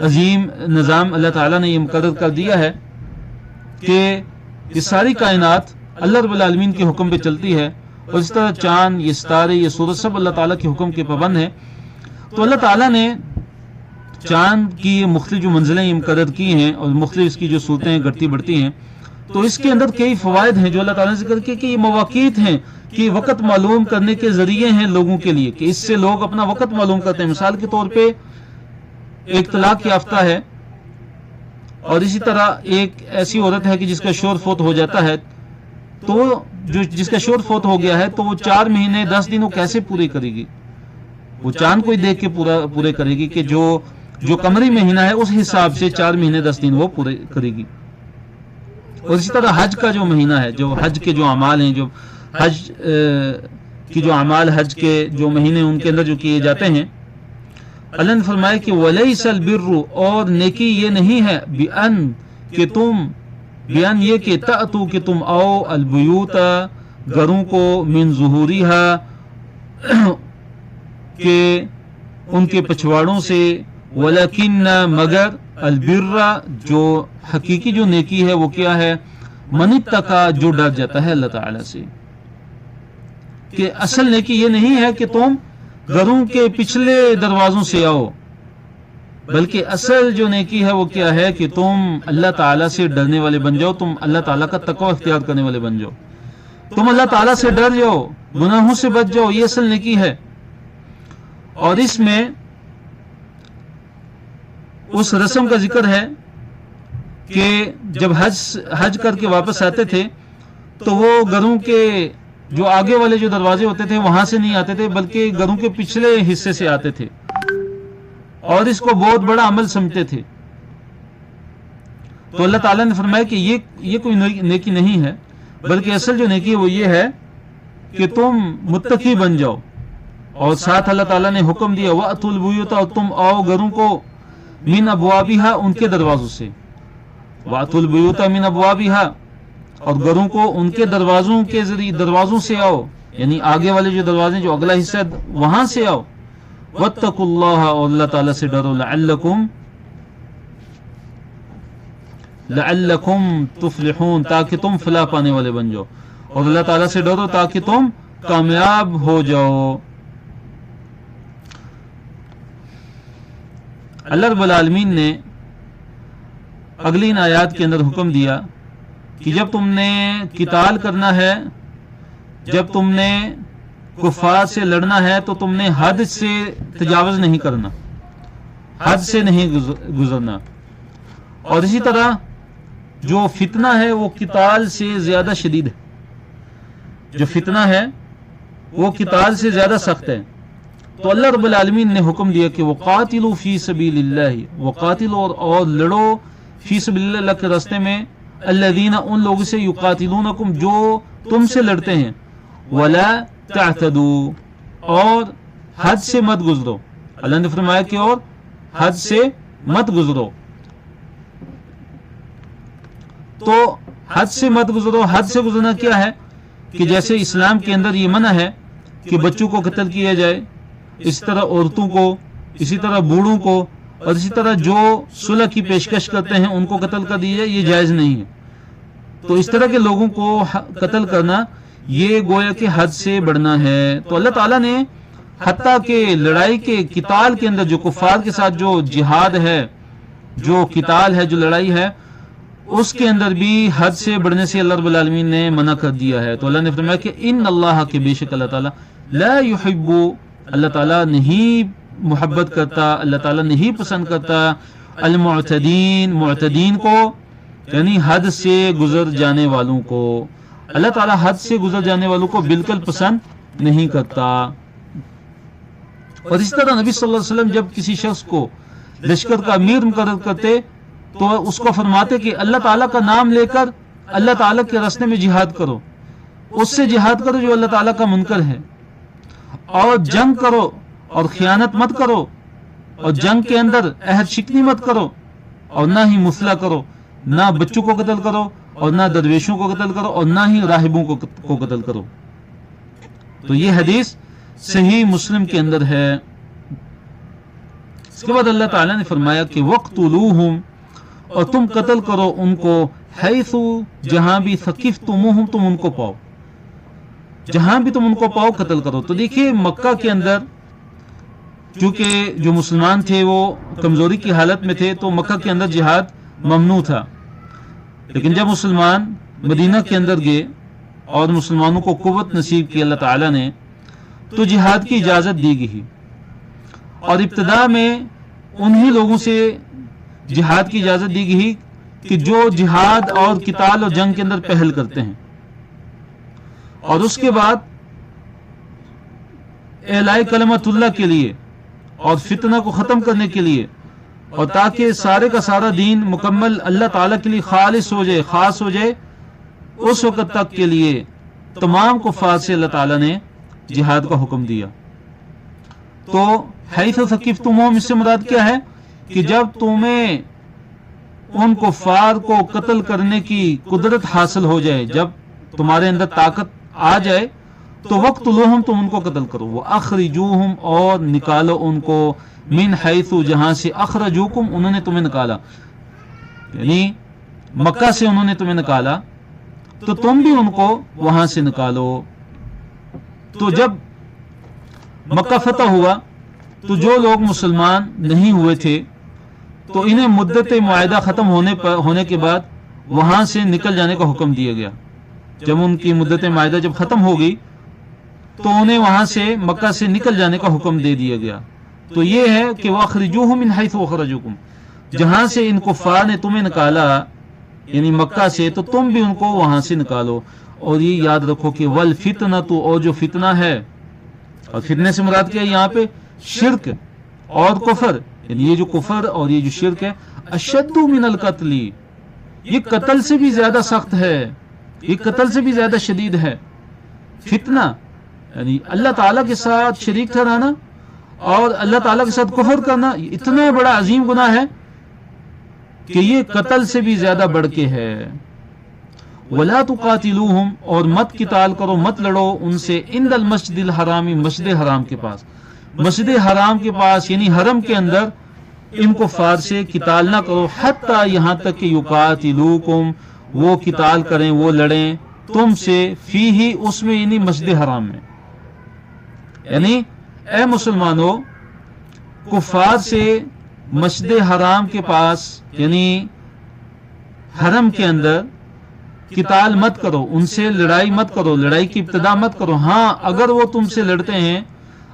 عظیم نظام اللہ تعالیٰ نے یہ مقرر کر دیا ہے کہ یہ ساری کائنات اللہ رب العالمین کے حکم پہ چلتی ہے، اور اس طرح چاند، یہ ستارے، یہ سورج سب اللہ تعالیٰ کے حکم کے پابند ہیں. تو اللہ تعالیٰ نے چاند کی مختلف جو منزلیں یہ مقرر کی ہیں اور مختلف اس کی جو صورتیں گھٹتی بڑھتی ہیں، تو اس کے اندر کئی فوائد ہیں جو اللہ تعالیٰ نے ذکر کیے کہ یہ مواقیت ہیں، کہ وقت معلوم کرنے کے ذریعے ہیں لوگوں کے لیے، کہ اس سے لوگ اپنا وقت معلوم کرتے ہیں. مثال کے طور پہ ایک طلاق یافتہ ہے اور اسی طرح ایک ایسی عورت ہے کہ جس کا شوہر فوت ہو جاتا ہے، تو جس کا شوہر فوت ہو گیا ہے تو وہ 4 مہینے 10 دن وہ کیسے پورے کرے گی؟ وہ چاند کو ہی دیکھ کے پورے کرے گی کہ جو قمری مہینہ ہے اس حساب سے 4 مہینے 10 دن وہ پورے کرے گی. اور اسی طرح حج کا جو مہینہ ہے، جو حج کے جو اعمال ہیں، جو حج کی جو اعمال حج کے جو مہینے ان کے اندر جو کیے جاتے ہیں، اللہ نے فرمایا کہ وَلَيْسَ الْبِرُّ، اور نیکی یہ نہیں ہے، بیان یہ کہ تَأْتُوا، کہ تم آؤ، الْبُيُوتَ، گھروں کو، مِن ظُهُورِهَا، کہ ان کے پچھواڑوں سے، وَلَكِنَّ، مگر، الْبِرَّ، جو حقیقی جو نیکی ہے وہ کیا ہے؟ مَنِ اتَّقَى، جو ڈر جاتا ہے اللہ تعالیٰ سے. کہ اصل نیکی یہ نہیں ہے کہ تم گھروں کے پچھلے دروازوں سے آؤ، بلکہ اصل جو نیکی ہے وہ کیا ہے کہ تم اللہ تعالیٰ سے ڈرنے والے بن جاؤ، تم اللہ تعالیٰ کا تقوی اختیار کرنے والے بن جاؤ، تم اللہ تعالیٰ سے ڈر جاؤ، گناہوں سے بچ جاؤ، یہ اصل نیکی ہے. اور اس میں اس رسم کا ذکر ہے کہ جب حج کر کے واپس آتے تھے تو وہ گھروں کے جو آگے والے جو دروازے ہوتے تھے وہاں سے نہیں آتے تھے، بلکہ گھروں کے پچھلے حصے سے آتے تھے، اور اس کو بہت بڑا عمل سمجھتے تھے. تو اللہ تعالیٰ نے فرمایا کہ یہ کوئی نیکی نہیں ہے، بلکہ اصل جو نیکی ہے وہ یہ ہے کہ تم متقی بن جاؤ. اور ساتھ اللہ تعالیٰ نے حکم دیا وَأْتُوا الْبُيُوتَ، اور تم آؤ گھروں کو، مِنْ أَبْوَابِهَا، ان کے دروازوں سے. وَأْتُوا الْبُيُوتَ مِنْ أَبْوَابِهَا، اور گھروں کو ان کے دروازوں کے ذریعے، دروازوں سے آؤ، یعنی آگے والے جو دروازے جو اگلا حصہ ہے وہاں سے آؤ. وَاتَّقُوا اللَّهَ، اور اللہ تعالیٰ سے ڈرو، لَعَلَّكُمْ تُفْلِحُونَ، تاکہ تم فلاح پانے والے بن جاؤ. اور اللہ تعالیٰ سے ڈرو تاکہ تم کامیاب ہو جاؤ. اللہ رب العالمین نے اگلی ان آیات کے اندر حکم دیا کہ جب تم نے قتال کرنا ہے، جب تم نے کفار سے لڑنا ہے، تو تم نے حد سے تجاوز نہیں کرنا، حد سے نہیں گزرنا. اور اسی طرح جو فتنہ ہے وہ قتال سے زیادہ شدید ہے، جو فتنہ ہے وہ قتال سے زیادہ سخت ہے. تو اللہ رب العالمین نے حکم دیا کہ وَقَاتِلُوا فِي سَبِيلِ اللَّهِ، وَقَاتِلُوا، اور لڑو، فی سبیل اللہ، اللہ کے راستے میں، الذین، ان لوگوں سے، یقاتلونکم، جو تم سے لڑتے ہیں، وَلَا تَعْتَدُوا، اور حد سے مت گزرو. اللہ نے فرمایا کہ اور حد سے مت گزرو. تو حد سے مت گزرو، حد سے گزرنا کیا ہے کہ جیسے اسلام کے اندر یہ منع ہے کہ بچوں کو قتل کیا جائے، اسی طرح عورتوں کو، اسی طرح بوڑھوں کو، اور اسی طرح جو صلح کی پیشکش کرتے ہیں ان کو قتل کر دیا جائے، یہ جائز نہیں ہے. تو اس طرح کے لوگوں کو قتل کرنا یہ گویا کہ حد سے بڑھنا ہے. تو اللہ تعالیٰ نے حتیٰ کہ لڑائی کے قتال کے اندر جو کفار کے ساتھ جو جہاد ہے، جو قتال ہے، جو لڑائی ہے، اس کے اندر بھی حد سے بڑھنے سے اللہ رب العالمین نے منع کر دیا ہے. تو اللہ نے فرمایا کہ ان اللہ، کے بے شک اللہ تعالیٰ، لا يحب، اللہ تعالیٰ نہیں محبت کرتا، اللہ تعالیٰ نہیں پسند کرتا، المعتدین، معتدین کو، یعنی حد سے گزر جانے والوں کو. اللہ تعالیٰ حد سے گزر جانے والوں کو بالکل پسند نہیں کرتا. اور اس طرح نبی صلی اللہ علیہ وسلم جب کسی شخص کو لشکر کا امیر مقرر کرتے تو اس کو فرماتے کہ اللہ تعالیٰ کا نام لے کر اللہ تعالیٰ کے راستے میں جہاد کرو، اس سے جہاد کرو جو اللہ تعالیٰ کا منکر ہے، اور جنگ کرو، اور خیانت مت کرو، اور جنگ کے اندر عہد شکنی مت کرو، اور نہ ہی مثلا کرو، نہ بچوں کو قتل کرو، اور نہ درویشوں کو قتل کرو، اور نہ ہی راہبوں کو قتل کرو. تو یہ حدیث صحیح مسلم کے اندر ہے، اس کے بعد اللہ تعالیٰ نے فرمایا کہ وقتلوہم، اور تم قتل کرو ان کو، حیث، جہاں بھی، ثقفتموہم، تم ان کو پاؤ، جہاں بھی تم ان کو پاؤ قتل کرو۔ تو دیکھیے مکہ کے اندر چونکہ جو مسلمان تھے وہ کمزوری کی حالت میں تھے، تو مکہ کے اندر جہاد ممنوع تھا، لیکن جب مسلمان مدینہ کے اندر گئے اور مسلمانوں کو قوت نصیب کی اللہ تعالیٰ نے، تو جہاد کی اجازت دی گئی، اور ابتدا میں انہی لوگوں سے جہاد کی اجازت دی گئی کہ جو جہاد اور قتال اور جنگ کے اندر پہل کرتے ہیں، اور اس کے بعد اعلاء کلمت اللہ کے لیے اور فتنہ کو ختم کرنے کے لیے، اور تاکہ سارے کا سارا دین مکمل اللہ تعالیٰ کے لیے خالص ہو جائے، خاص ہو جائے، اس وقت تک کے لیے تمام کفار سے اللہ تعالیٰ نے جہاد کا حکم دیا۔ تو حیث ثقفتموہم، اس سے مراد کیا ہے کہ جب تمہیں ان کفار کو قتل کرنے کی قدرت حاصل ہو جائے، جب تمہارے اندر طاقت آ جائے، تو وقتلوہم، تم ان کو قتل کرو، واخرجوہم، اور نکالو ان کو، من حیث، جہاں سے، اخرجوکم، انہوں نے تمہیں نکالا، یعنی مکہ سے انہوں نے تمہیں نکالا، تو تم بھی ان کو وہاں سے نکالو۔ تو جب مکہ فتح ہوا تو جو لوگ مسلمان نہیں ہوئے تھے تو انہیں مدت معاہدہ ختم ہونے کے بعد وہاں سے نکل جانے کا حکم دیا گیا۔ جب ان کی مدت معاہدہ جب ختم ہو گئی تو انہیں وہاں سے مکہ سے نکل جانے کا حکم دے دیا گیا۔ تو یہ ہے کہ وَأَخْرِجُوهُم مِّنْ حَيْثُ أَخْرَجُوكُم، جہاں سے ان کفار نے تمہیں نکالا یعنی مکہ سے، تو تم بھی ان کو وہاں سے نکالو۔ اور یہ یاد رکھو کہ وَالْفِتْنَةُ، اور جو فتنہ ہے، اور فتنے سے مراد کیا ہے یہاں پہ؟ شرک اور کفر، یعنی یہ جو کفر اور یہ جو شرک ہے، اشد من القتل، یہ قتل سے بھی زیادہ سخت ہے، یہ قتل سے بھی زیادہ شدید ہے۔ فتنہ یعنی اللہ تعالیٰ کے ساتھ شریک ٹھہرانا اور اللہ تعالیٰ کے ساتھ کفر کرنا، یہ اتنا بڑا عظیم گناہ ہے کہ یہ قتل سے بھی زیادہ بڑھ کے ہے۔ وَلَا تُقَاتِلُوهُمْ، اور مت قتال کرو، مت لڑو ان سے، عند المسجد الحرام، مسجد حرام کے پاس، مسجد حرام کے پاس یعنی حرم کے اندر ان کفار سے قتال نہ کرو، حتیٰ، یہاں تک کہ یقاتلوکم، وہ قتال کریں، وہ لڑیں تم سے، فیہ، اس میں، یعنی مسجد حرام میں۔ یعنی اے مسلمانوں، کفار سے مسجد حرام کے پاس یعنی حرم کے اندر قتال مت کرو، ان سے لڑائی مت کرو، لڑائی کی ابتدا مت کرو۔ ہاں اگر وہ تم سے لڑتے ہیں،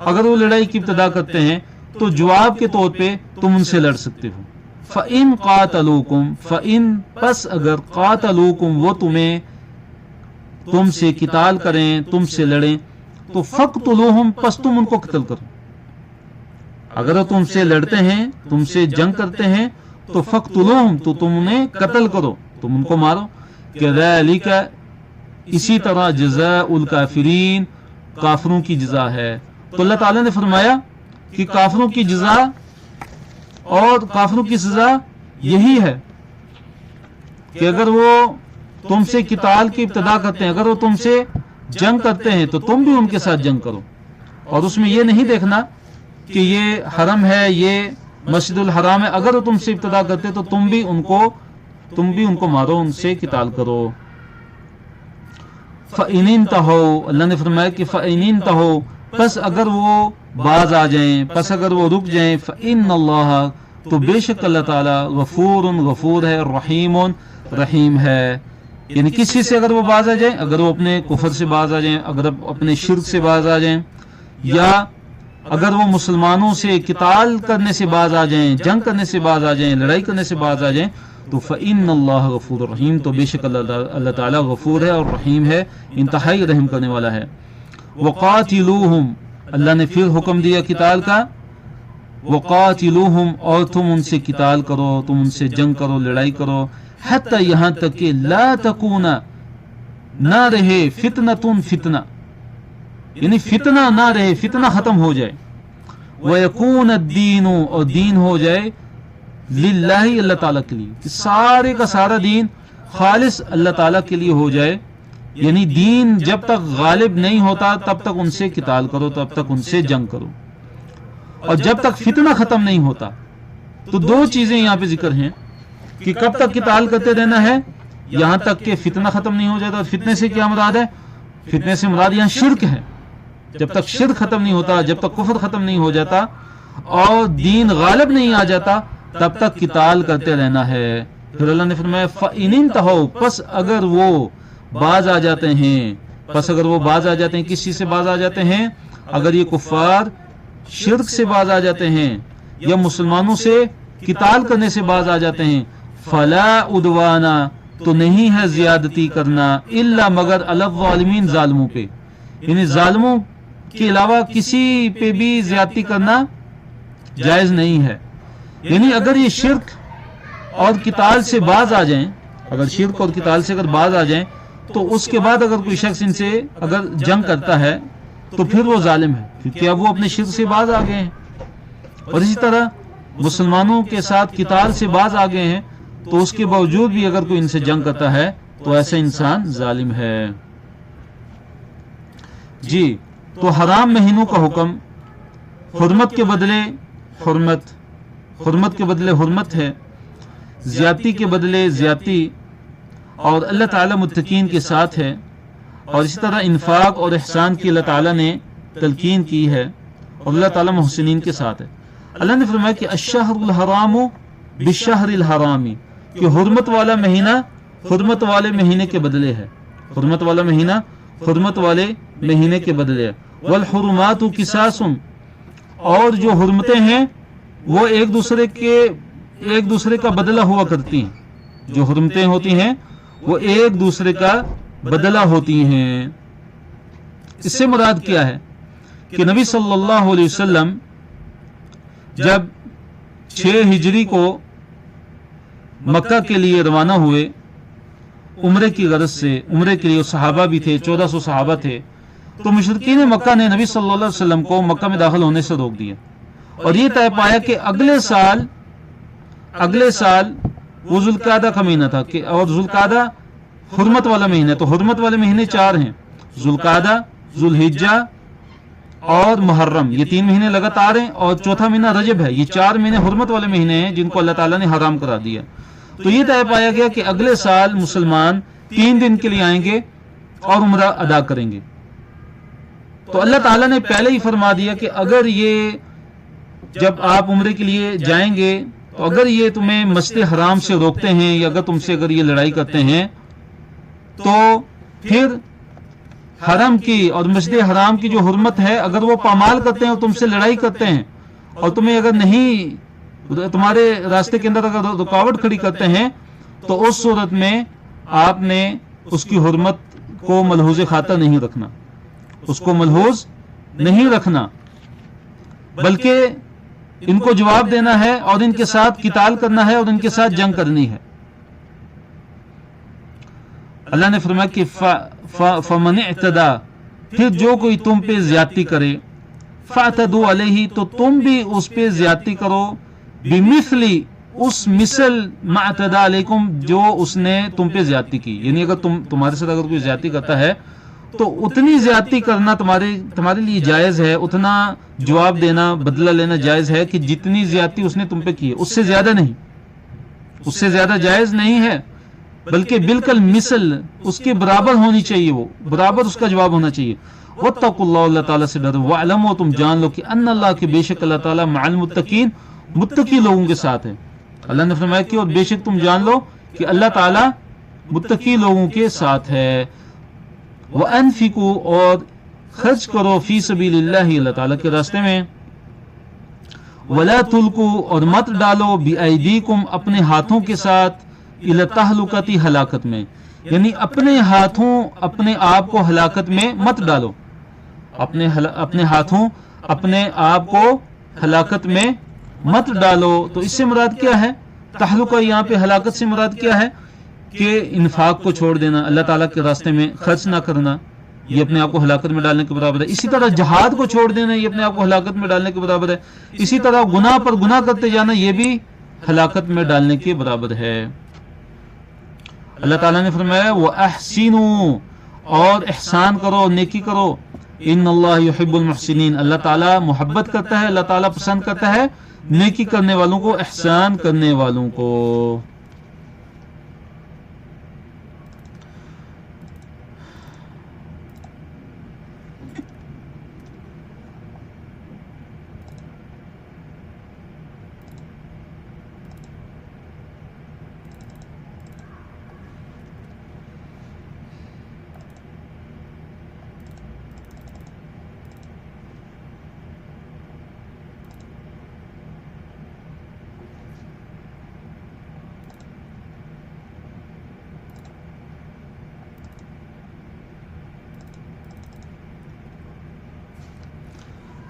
اگر وہ لڑائی کی ابتدا کرتے ہیں تو جواب کے طور پہ تم ان سے لڑ سکتے ہو۔ فَإِن قَاتَلُوكُمْ، فَإِن، پس اگر، قَاتَلُوكُمْ، وہ تم سے قتال کریں، تم سے لڑیں، تو فَقْتُلُوهُمْ، پس تم ان کو قتل کرو۔ اگر وہ تم سے لڑتے ہیں، تم سے جنگ کرتے ہیں، تو فَقْتُلُوهُمْ، تو تم انہیں قتل کرو، تم ان کو مارو۔ كَذَلِكَ، اسی طرح، جزاء الکافرین، کافروں کی جزا ہے۔ تو اللہ تعالیٰ نے فرمایا کہ کافروں کی جزا اور کافروں کی سزا یہی ہے کہ اگر وہ تم سے قتال کی ابتدا کرتے ہیں، اگر وہ تم سے جنگ کرتے ہیں، تو تم بھی ان کے ساتھ جنگ کرو، اور اس میں یہ نہیں دیکھنا کہ یہ حرم ہے، یہ مسجد الحرام ہے، اگر وہ تم سے ابتدا کرتے تو تم بھی ان کو مارو، ان سے قتال کرو۔ فَإِنِ انْتَهَوْا، اللہ نے فرمایا کہ فَإِنِ انْتَهَوْا، پس اگر وہ باز آ جائیں، پس اگر وہ رک جائیں، فَإِنَّ اللَّهَ، تو بے شک اللہ تعالیٰ، غفور، غفور ہے، رحیم، رحیم ہے۔ یعنی کسی سے اگر وہ باز آ جائیں، اگر وہ اپنے کفر سے باز آ جائیں، اگر اپنے شرک سے باز آ جائیں، یا اگر وہ مسلمانوں سے قتال کرنے سے باز آ جائیں، جنگ کرنے سے باز آ جائیں، لڑائی کرنے سے باز آ جائیں، تو فَإِنَّ اللَّهَ غَفُورٌ رَحِيمٌ، تو بے شک اللہ تعالیٰ غفور ہے اور رحیم ہے، انتہائی رحم کرنے والا ہے۔ وَقَاتِلُوهُمْ، اللہ نے پھر حکم دیا قتال کا، وَقَاتِلُوهُمْ، اور تم ان سے قتال کرو، تم ان سے جنگ کرو، لڑائی کرو، حتی، یہاں تک کہ لا تکون، نہ رہے، فتنۃ، فتنہ، یعنی فتنہ نہ رہے، فتنہ ختم ہو جائے، وَيَكُونَ الدِّينُ، اور دین ہو جائے، للہ، اللہ تعالیٰ کے لیے، کہ سارے کا سارا دین خالص اللہ تعالیٰ کے لیے ہو جائے۔ یعنی دین جب تک غالب نہیں ہوتا تب تک ان سے قتال کرو، تب تک ان سے جنگ کرو۔ اور جب تک فتنہ ختم نہیں ہوتا. تو دو چیزیں یہاں پہ ذکر ہیں کہ کب تک قتال کرتے رہنا ہے, یہاں تک کہ فتنہ ختم نہیں ہو جاتا. اور فتنے سے کیا مراد ہے؟ فتنے سے مراد یہاں شرک ہے. جب تک شرک ختم نہیں ہوتا, جب تک کفر ختم نہیں ہو جاتا اور دین غالب نہیں آ جاتا, تب تک قتال کرتے رہنا ہے. پھر اللہ نے فرمایا فَإِنِ انْتَهَوْا, پس اگر وہ باز آ جاتے ہیں, پس اگر وہ باز آ جاتے ہیں, کس چیز سے باز آ جاتے ہیں؟ اگر یہ کفار شرک سے باز آ جاتے ہیں یا مسلمانوں سے قتال کرنے سے باز آ جاتے ہیں, فَلَا عُدْوَانَ, تو نہیں ہے زیادتی کرنا, الا مگر علی الظالمین, ظالموں پہ. یعنی ظالموں کے علاوہ کسی پہ بھی زیادتی کرنا جائز نہیں ہے. یعنی اگر یہ شرک اور قتال سے باز آ جائیں, اگر شرک اور قتال سے اگر باز آ جائیں, تو اس کے بعد اگر کوئی شخص ان سے اگر جنگ کرتا ہے تو پھر وہ ظالم ہے, کیونکہ اب وہ اپنے شرک سے باز آ گئے ہیں. اور اسی طرح مسلمانوں کے ساتھ قتال سے باز آ گئے ہیں, تو اس کے باوجود بھی اگر کوئی ان سے جنگ کرتا ہے تو ایسا انسان ظالم ہے. جی, تو حرام مہینوں کا حکم حرمت کے بدلے حرمت, حرمت کے بدلے حرمت ہے, زیادتی کے بدلے زیادتی, اور اللہ تعالیٰ متقین کے ساتھ ہے. اور اسی طرح انفاق اور احسان کی اللہ تعالیٰ نے تلقین کی ہے, اور اللہ تعالیٰ محسنین کے ساتھ ہے. اللہ نے فرمایا کہ الشہر الحرام بالشہر الحرامی, کہ حرمت والا مہینہ حرمت والے مہینے کے بدلے ہے, حرمت والا مہینہ حرمت والے مہینے کے بدلے ہے. والحرمات قصاص, اور جو حرمتیں ہیں وہ ایک دوسرے کا بدلہ ہوا کرتی ہیں. جو حرمتیں ہوتی ہیں وہ ایک دوسرے کا بدلہ ہوتی ہیں. اس سے مراد کیا ہے کہ نبی صلی اللہ علیہ وسلم جب 6 ہجری کو مکہ کے لیے روانہ ہوئے عمرے کی غرض سے, عمرے کے لیے صحابہ بھی تھے, 1400 صحابہ تھے, تو مشرکین مکہ نے نبی صلی اللہ علیہ وسلم کو مکہ میں داخل ہونے سے روک دیا, اور یہ طے پایا کہ اگلے سال وہ ذوالقعدہ کا مہینہ تھا, کہ اور ذوالقعدہ حرمت والا مہینہ. تو حرمت والے مہینے 4 ہیں, ذوالقعدہ, ذوالحجہ اور محرم, یہ 3 مہینے لگاتار ہیں, اور چوتھا مہینہ رجب ہے. یہ 4 مہینے حرمت والے مہینے ہیں جن کو اللہ تعالیٰ نے حرام کرا دیا. تو یہ طے پایا گیا کہ اگلے سال مسلمان 3 دن کے لیے آئیں گے اور عمرہ ادا کریں گے. تو اللہ تعالیٰ نے پہلے ہی فرما دیا کہ اگر یہ جب آپ عمرے کے لیے جائیں گے تو اگر یہ تمہیں مسجد حرام سے روکتے ہیں یا اگر یہ لڑائی کرتے ہیں, تو پھر حرم کی اور مسجد حرام کی جو حرمت ہے اگر وہ پامال کرتے ہیں اور تم سے لڑائی کرتے ہیں, اور تمہیں اگر نہیں, تمہارے راستے کے اندر اگر رکاوٹ کھڑی کرتے ہیں, تو اس صورت میں آپ نے اس کی حرمت کو ملحوظ خاطر نہیں رکھنا, اس کو ملحوظ نہیں رکھنا, بلکہ ان کو جواب دینا ہے اور ان کے ساتھ قتال کرنا ہے اور ان کے ساتھ جنگ کرنی ہے. اللہ نے فرمایا کہ فمن اعتدى, پھر جو کوئی تم پہ زیادتی کرے, فاعتدوا علیہ, تو تم بھی اس پہ زیادتی کرو, بمثل, اس مثل ما اعتدى علیکم, جو اس نے تم پہ زیادتی کی. یعنی اگر تمہارے ساتھ اگر کوئی زیادتی کرتا ہے تو اتنی زیادتی کرنا تمہارے لیے جائز ہے, اتنا جواب دینا, بدلہ لینا جائز ہے کہ جتنی زیادتی اس نے تم پہ کی ہے, اس سے زیادہ نہیں, اس سے زیادہ جائز نہیں ہے, بلکہ بالکل مثل, اس کے برابر ہونی چاہیے, وہ برابر اس کا جواب ہونا چاہیے. واتقوا اللہ, اللہ تعالیٰ سے ڈرو, واعلموا, تم جان لو کہ ان اللہ, کے بے شک اللہ تعالیٰ مع المتقین, متقی لوگوں کے ساتھ ہے. اللہ نے فرمایا کہ اور بے شک تم جان لو کہ اللہ تعالیٰ متقی لوگوں کے ساتھ ہے. وانفقوا, اور خرچ کرو, فی سبیل اللہ, اللہ تعالیٰ کے راستے میں, ولا تلقوا, اور مت ڈالو, بایدیکم, اپنے ہاتھوں کے ساتھ, الی التہلکۃ, ہلاکت میں, یعنی اپنے ہاتھوں اپنے آپ کو ہلاکت میں مت ڈالو, اپنے ہاتھوں اپنے آپ کو ہلاکت میں مت ڈالو. تو اس سے مراد کیا ہے؟ تہلکہ یہاں پہ ہلاکت سے مراد کیا ہے کہ انفاق کو چھوڑ دینا, اللہ تعالیٰ کے راستے میں خرچ نہ کرنا, یہ اپنے آپ کو ہلاکت میں ڈالنے کے برابر ہے. اسی طرح جہاد کو چھوڑ دینا, یہ اپنے آپ کو ہلاکت میں ڈالنے کے برابر ہے. اسی طرح گناہ پر گناہ کرتے جانا, یہ بھی ہلاکت میں ڈالنے کے برابر ہے. اللہ تعالیٰ نے فرمایا وَأَحْسِنُوا, اور احسان کرو, نیکی کرو, ان اللہ یحب المحسنین، اللہ تعالیٰ محبت کرتا ہے، اللہ تعالیٰ پسند کرتا ہے نیکی کرنے والوں کو، احسان کرنے والوں کو۔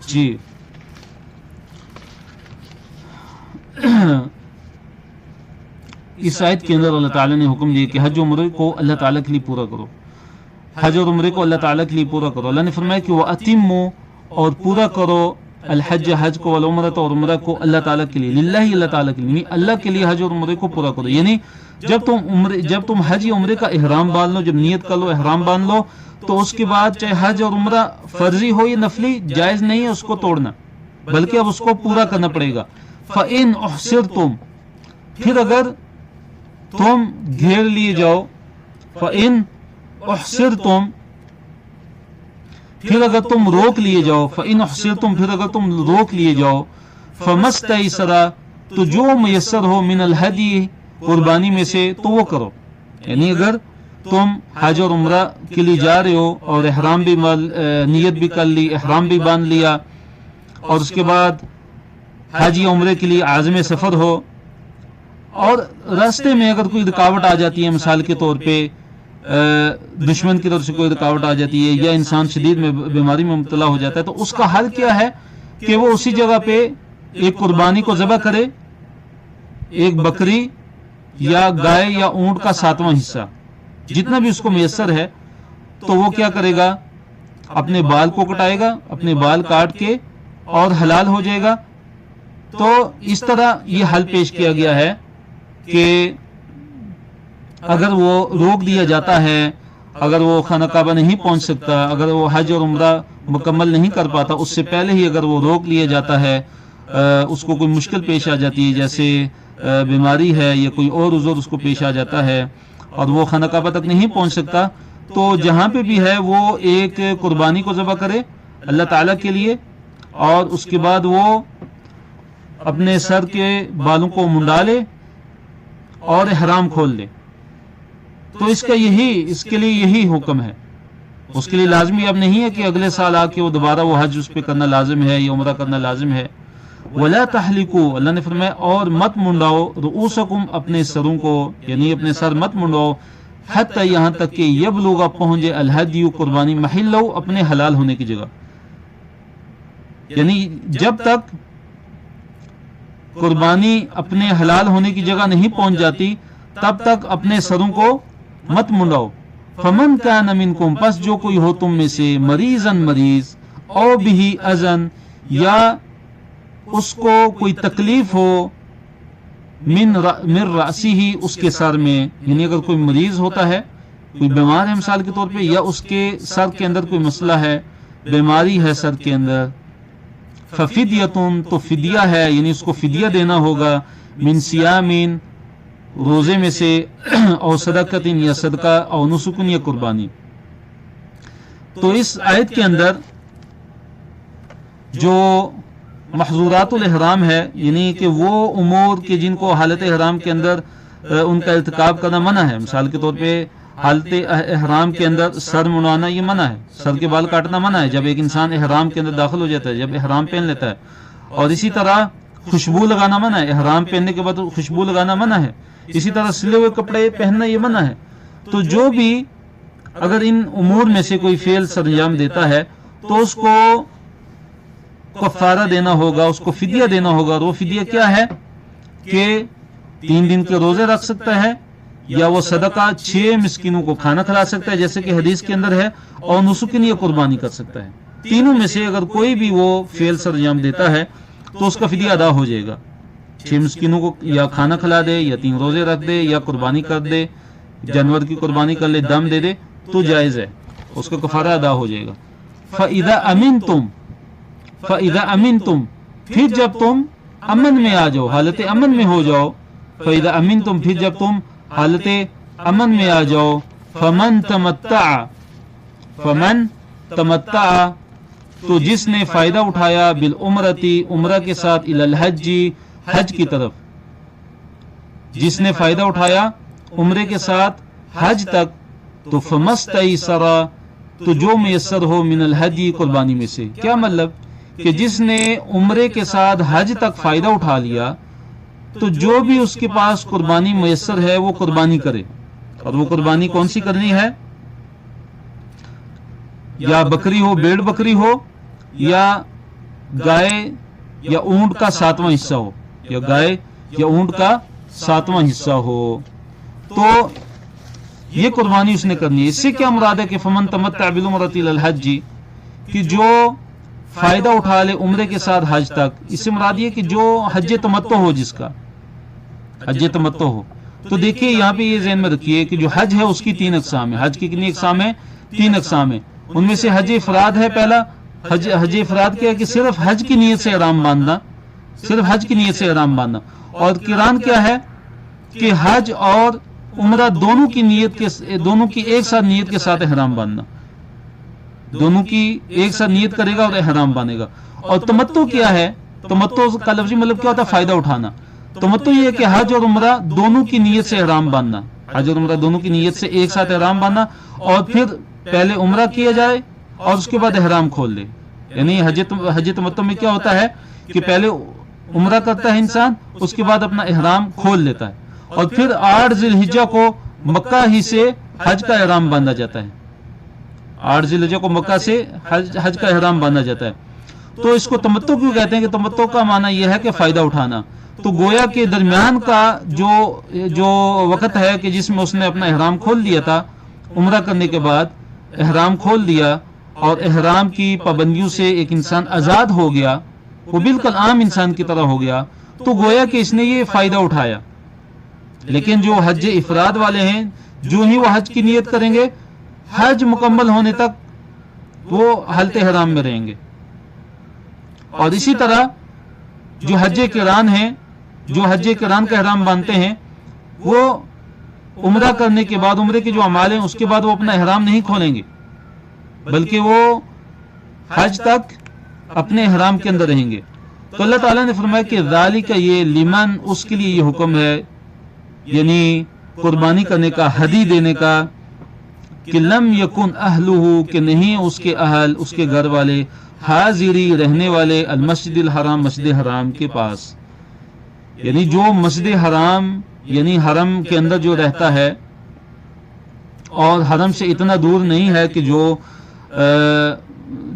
جی اس آیت کے اندر اللہ تعالیٰ نے حکم دیا کہ حج و عمرے کو اللہ تعالیٰ کے لیے پورا کرو، حج اور عمرے کو اللہ تعالیٰ کے لیے پورا کرو۔ اللہ نے فرمایا کہ وَأَتِمُّوا، اور پورا کرو، الحج حج کو، والعمرۃ اور عمرہ کو، اللہ تعالیٰ کے لیے، للہ اللہ تعالیٰ کے لیے، یعنی اللہ کے لیے حج اور عمرے کو پورا کرو۔ یعنی جب تم حج یا عمرے کا احرام باندھ لو، جب نیت کر لو، احرام باندھ لو، تو اس کے بعد چاہے حج اور عمرہ فرضی ہو یا نفلی، جائز نہیں ہے اس کو توڑنا، بلکہ اب اس کو پورا کرنا پڑے گا۔ فَإِنْ أُحْصِرْتُمْ، پھر اگر تم گھیر لیے جاؤ، فَإِنْ أُحْصِرْتُمْ، پھر اگر تم روک لیے جاؤ، فَإِنْ أُحْصِرْتُمْ، پھر اگر تم روک لیے جاؤ، فَمَسْتَيْسَرَ، تو جو میسر ہو، من الہدی، قربانی میں سے، تو وہ کرو۔ یعنی اگر تم حج اور عمرہ کے لیے جا رہے ہو اور احرام بھی نیت بھی کر لی، احرام بھی باندھ لیا، اور اس کے بعد حج یا عمرے کے لیے عازم سفر ہو، اور راستے میں اگر کوئی رکاوٹ آ جاتی ہے، مثال کے طور پہ دشمن کی طرف سے کوئی رکاوٹ آ جاتی ہے، یا انسان شدید میں بیماری میں مبتلا ہو جاتا ہے، تو اس کا حل کیا ہے کہ وہ اسی جگہ پہ ایک قربانی کو ذبح کرے، ایک بکری یا گائے یا اونٹ کا 7واں حصہ، جتنا بھی اس کو میسر ہے، تو وہ کیا کرے گا، اپنے بال کو کٹائے گا، اپنے بال کاٹ کے اور حلال ہو جائے گا۔ تو اس طرح یہ حل پیش کیا گیا ہے کہ اگر وہ روک دیا جاتا ہے، اگر وہ خانہ کعبہ نہیں پہنچ سکتا، اگر وہ حج اور عمرہ مکمل نہیں کر پاتا، اس سے پہلے ہی اگر وہ روک لیا جاتا ہے، اس کو کوئی مشکل پیش آ جاتی ہے، جیسے بیماری ہے یا کوئی اور عذر اس کو پیش آ جاتا ہے، اور وہ خانہ کعبہ تک نہیں پہنچ سکتا، تو جہاں پہ بھی ہے وہ ایک قربانی کو ذبح کرے اللہ تعالیٰ کے لیے، اور اس کے بعد وہ اپنے سر کے بالوں کو منڈا لے اور احرام کھول لے۔ تو اس کے لیے یہی حکم ہے۔ اس کے لیے لازمی اب نہیں ہے کہ اگلے سال آ کے وہ دوبارہ وہ حج اس پہ کرنا لازم ہے یا عمرہ کرنا لازم ہے۔ وَلَا تَحْلِقُوا، اللہ نے فرمایا اور مت منڈاؤ، رؤوسکم، اپنے سروں کو، یعنی اپنے سر مت منڈاؤ، حتی یہاں تک کہ یبلغ پہنچے الہدی، قربانی، محلہ، اپنے حلال ہونے کی جگہ، یعنی جب تک قربانی اپنے حلال ہونے کی جگہ نہیں پہنچ جاتی تب تک اپنے سروں کو مت منڈاؤ۔ فمن کان منکم، پس جو کوئی ہو تم میں سے، مریضن، مریض، او بہ اذن، یا اس کو کوئی تکلیف ہو، من رأسہ، اس کے سر میں، یعنی اگر کوئی مریض ہوتا ہے، کوئی بیمار ہے مثال کے طور پہ، یا اس کے سر کے اندر کوئی مسئلہ ہے، بیماری ہے سر کے اندر، ففدیتن، تو فدیہ ہے، یعنی اس کو فدیہ دینا ہوگا، من صیامین، روزے میں سے، او صدقتن، یا صدقہ، او نسکن، یا قربانی۔ تو اس آیت کے اندر جو محظورات الاحرام ہے، یعنی کہ وہ امور کہ جن کو حالت احرام کے اندر ان کا ارتکاب کرنا منع ہے، مثال کے طور پہ حالت احرام کے اندر سر منڈانا یہ منع ہے، سر کے بال کاٹنا منع ہے جب ایک انسان احرام کے اندر داخل ہو جاتا ہے، جب احرام پہن لیتا ہے، اور اسی طرح خوشبو لگانا منع ہے، احرام پہننے کے بعد خوشبو لگانا منع ہے، اسی طرح سلے ہوئے کپڑے پہننا یہ منع ہے۔ تو جو بھی اگر ان امور میں سے کوئی فعل سر انجام دیتا ہے تو اس کو کفارہ دینا ہوگا، اس کو فدیہ دینا ہوگا، اور وہ فدیہ کیا ہے کہ 3 دن کے روزے رکھ سکتا ہے، یا وہ صدقہ 6 مسکینوں کو کھانا کھلا سکتا ہے جیسے کہ حدیث کے اندر ہے، اور نسکن، یا قربانی کر سکتا ہے۔ تینوں میں سے اگر کوئی بھی وہ فعل سر انجام دیتا ہے تو اس کا فدیہ ادا ہو جائے گا، 6 مسکینوں کو یا کھانا کھلا دے، یا 3 روزے رکھ دے، یا قربانی کر دے، جانور کی قربانی کر لے، دم دے دے، تو جائز ہے، اس کا کفارہ ادا ہو جائے گا۔ فَإِذَا أَمِنْتُمْ پھر جب تم امن میں آ جاؤ، حالت امن میں ہو جاؤ، فَإِذَا أَمِنْتُمْ پھر جب تم حالت امن میں آ جاؤ، فَمَنْ تَمَتَّعَ تو جس نے فائدہ اٹھایا بالعمرتی عمرہ کے ساتھ الی الحج حج کی طرف، جس نے فائدہ اٹھایا عمرے کے ساتھ حج تک، تو فَمَسْتَيْسَرَ تو جو میسر ہو من الحدی قربانی میں سے. کیا مطلب کہ جس نے عمرے کے ساتھ حج تک فائدہ اٹھا لیا تو جو بھی اس کے پاس قربانی میسر ہے وہ قربانی کرے. اور وہ قربانی کون سی کرنی ہے؟ یا بکری ہو، بیڑ بکری ہو، یا گائے یا اونٹ کا 7واں حصہ ہو، یا گائے یا اونٹ کا 7واں حصہ ہو، تو یہ قربانی اس نے کرنی ہے. اس سے کیا مراد ہے کہ فمن تمتع بالعمرۃ الی الحج، کہ جو فائدہ اٹھا لے عمرے کے ساتھ حج تک. اس سے مراد یہ کہ جو حج تمتع ہو، جس کا حج تمتع ہو. تو دیکھیے یہاں پہ یہ ذہن میں رکھیے کہ جو حج ہے اس کی 3 اقسام ہیں. حج کی کتنی اقسام ہیں؟ 3 اقسام ہیں. ان میں سے حج افراد ہے. پہلا حج افراد کیا ہے کہ صرف حج کی نیت سے احرام باندھنا، صرف حج کی نیت سے احرام باندھنا. اور قران کیا ہے کہ حج اور عمرہ دونوں کی ایک ساتھ نیت کے ساتھ احرام باندھنا، دونوں کی ایک ساتھ نیت کرے گا اور احرام باندھے گا. اور تمتع کیا ہے؟ تمتع کا لفظی مطلب کیا ہوتا ہے؟ فائدہ اٹھانا. تمتع یہ ہے کہ حج اور عمرہ دونوں کی نیت سے احرام باندھنا، حج اور عمرہ دونوں کی نیت سے ایک ساتھ احرام باندھنا، اور پھر پہلے عمرہ کیا جائے اور اس کے بعد احرام کھول لے. یعنی حج تمتع میں کیا ہوتا ہے کہ پہلے عمرہ کرتا ہے انسان، اس کے بعد اپنا احرام کھول لیتا ہے، اور پھر 8 ذی الحجہ کو مکہ ہی سے حج کا احرام باندھا جاتا ہے. 8 ذی الحجہ کو مکہ سے حج کا احرام باندھا جاتا ہے. تو اس کو تمتع کیوں کہتے ہیں؟ کہ تمتع کا معنی یہ ہے کہ فائدہ اٹھانا. تو گویا کے درمیان کا جو وقت ہے کہ جس میں اس نے اپنا احرام کھول لیا تھا، عمرہ کرنے کے بعد احرام کھول دیا اور احرام کی پابندیوں سے ایک انسان آزاد ہو گیا، وہ بالکل عام انسان کی طرح ہو گیا، تو گویا کہ اس نے یہ فائدہ اٹھایا. لیکن جو حج افراد والے ہیں، جو ہی وہ حج کی نیت کریں گے، حج مکمل ہونے تک وہ حالت احرام میں رہیں گے. اور اسی طرح جو حج قران ہیں، جو حج قران کا احرام باندھتے ہیں، وہ عمرہ کرنے کے بعد، عمرے کے جو اعمال ہیں اس کے بعد وہ اپنا احرام نہیں کھولیں گے، بلکہ وہ حج تک اپنے احرام کے اندر رہیں گے. تو اللہ تعالیٰ نے فرمایا کہ ذالک یہ لمن، اس کے لیے یہ حکم ہے، یعنی قربانی کرنے کا، ہدی دینے کا، کہ لم یکن اہلہ، کہ نہیں اس کے اہل، اس کے گھر والے، حاضری رہنے والے، المسجد الحرام، مسجد حرام کے پاس. یعنی جو مسجد حرام یعنی حرم کے اندر جو رہتا ہے اور حرم سے اتنا دور نہیں ہے کہ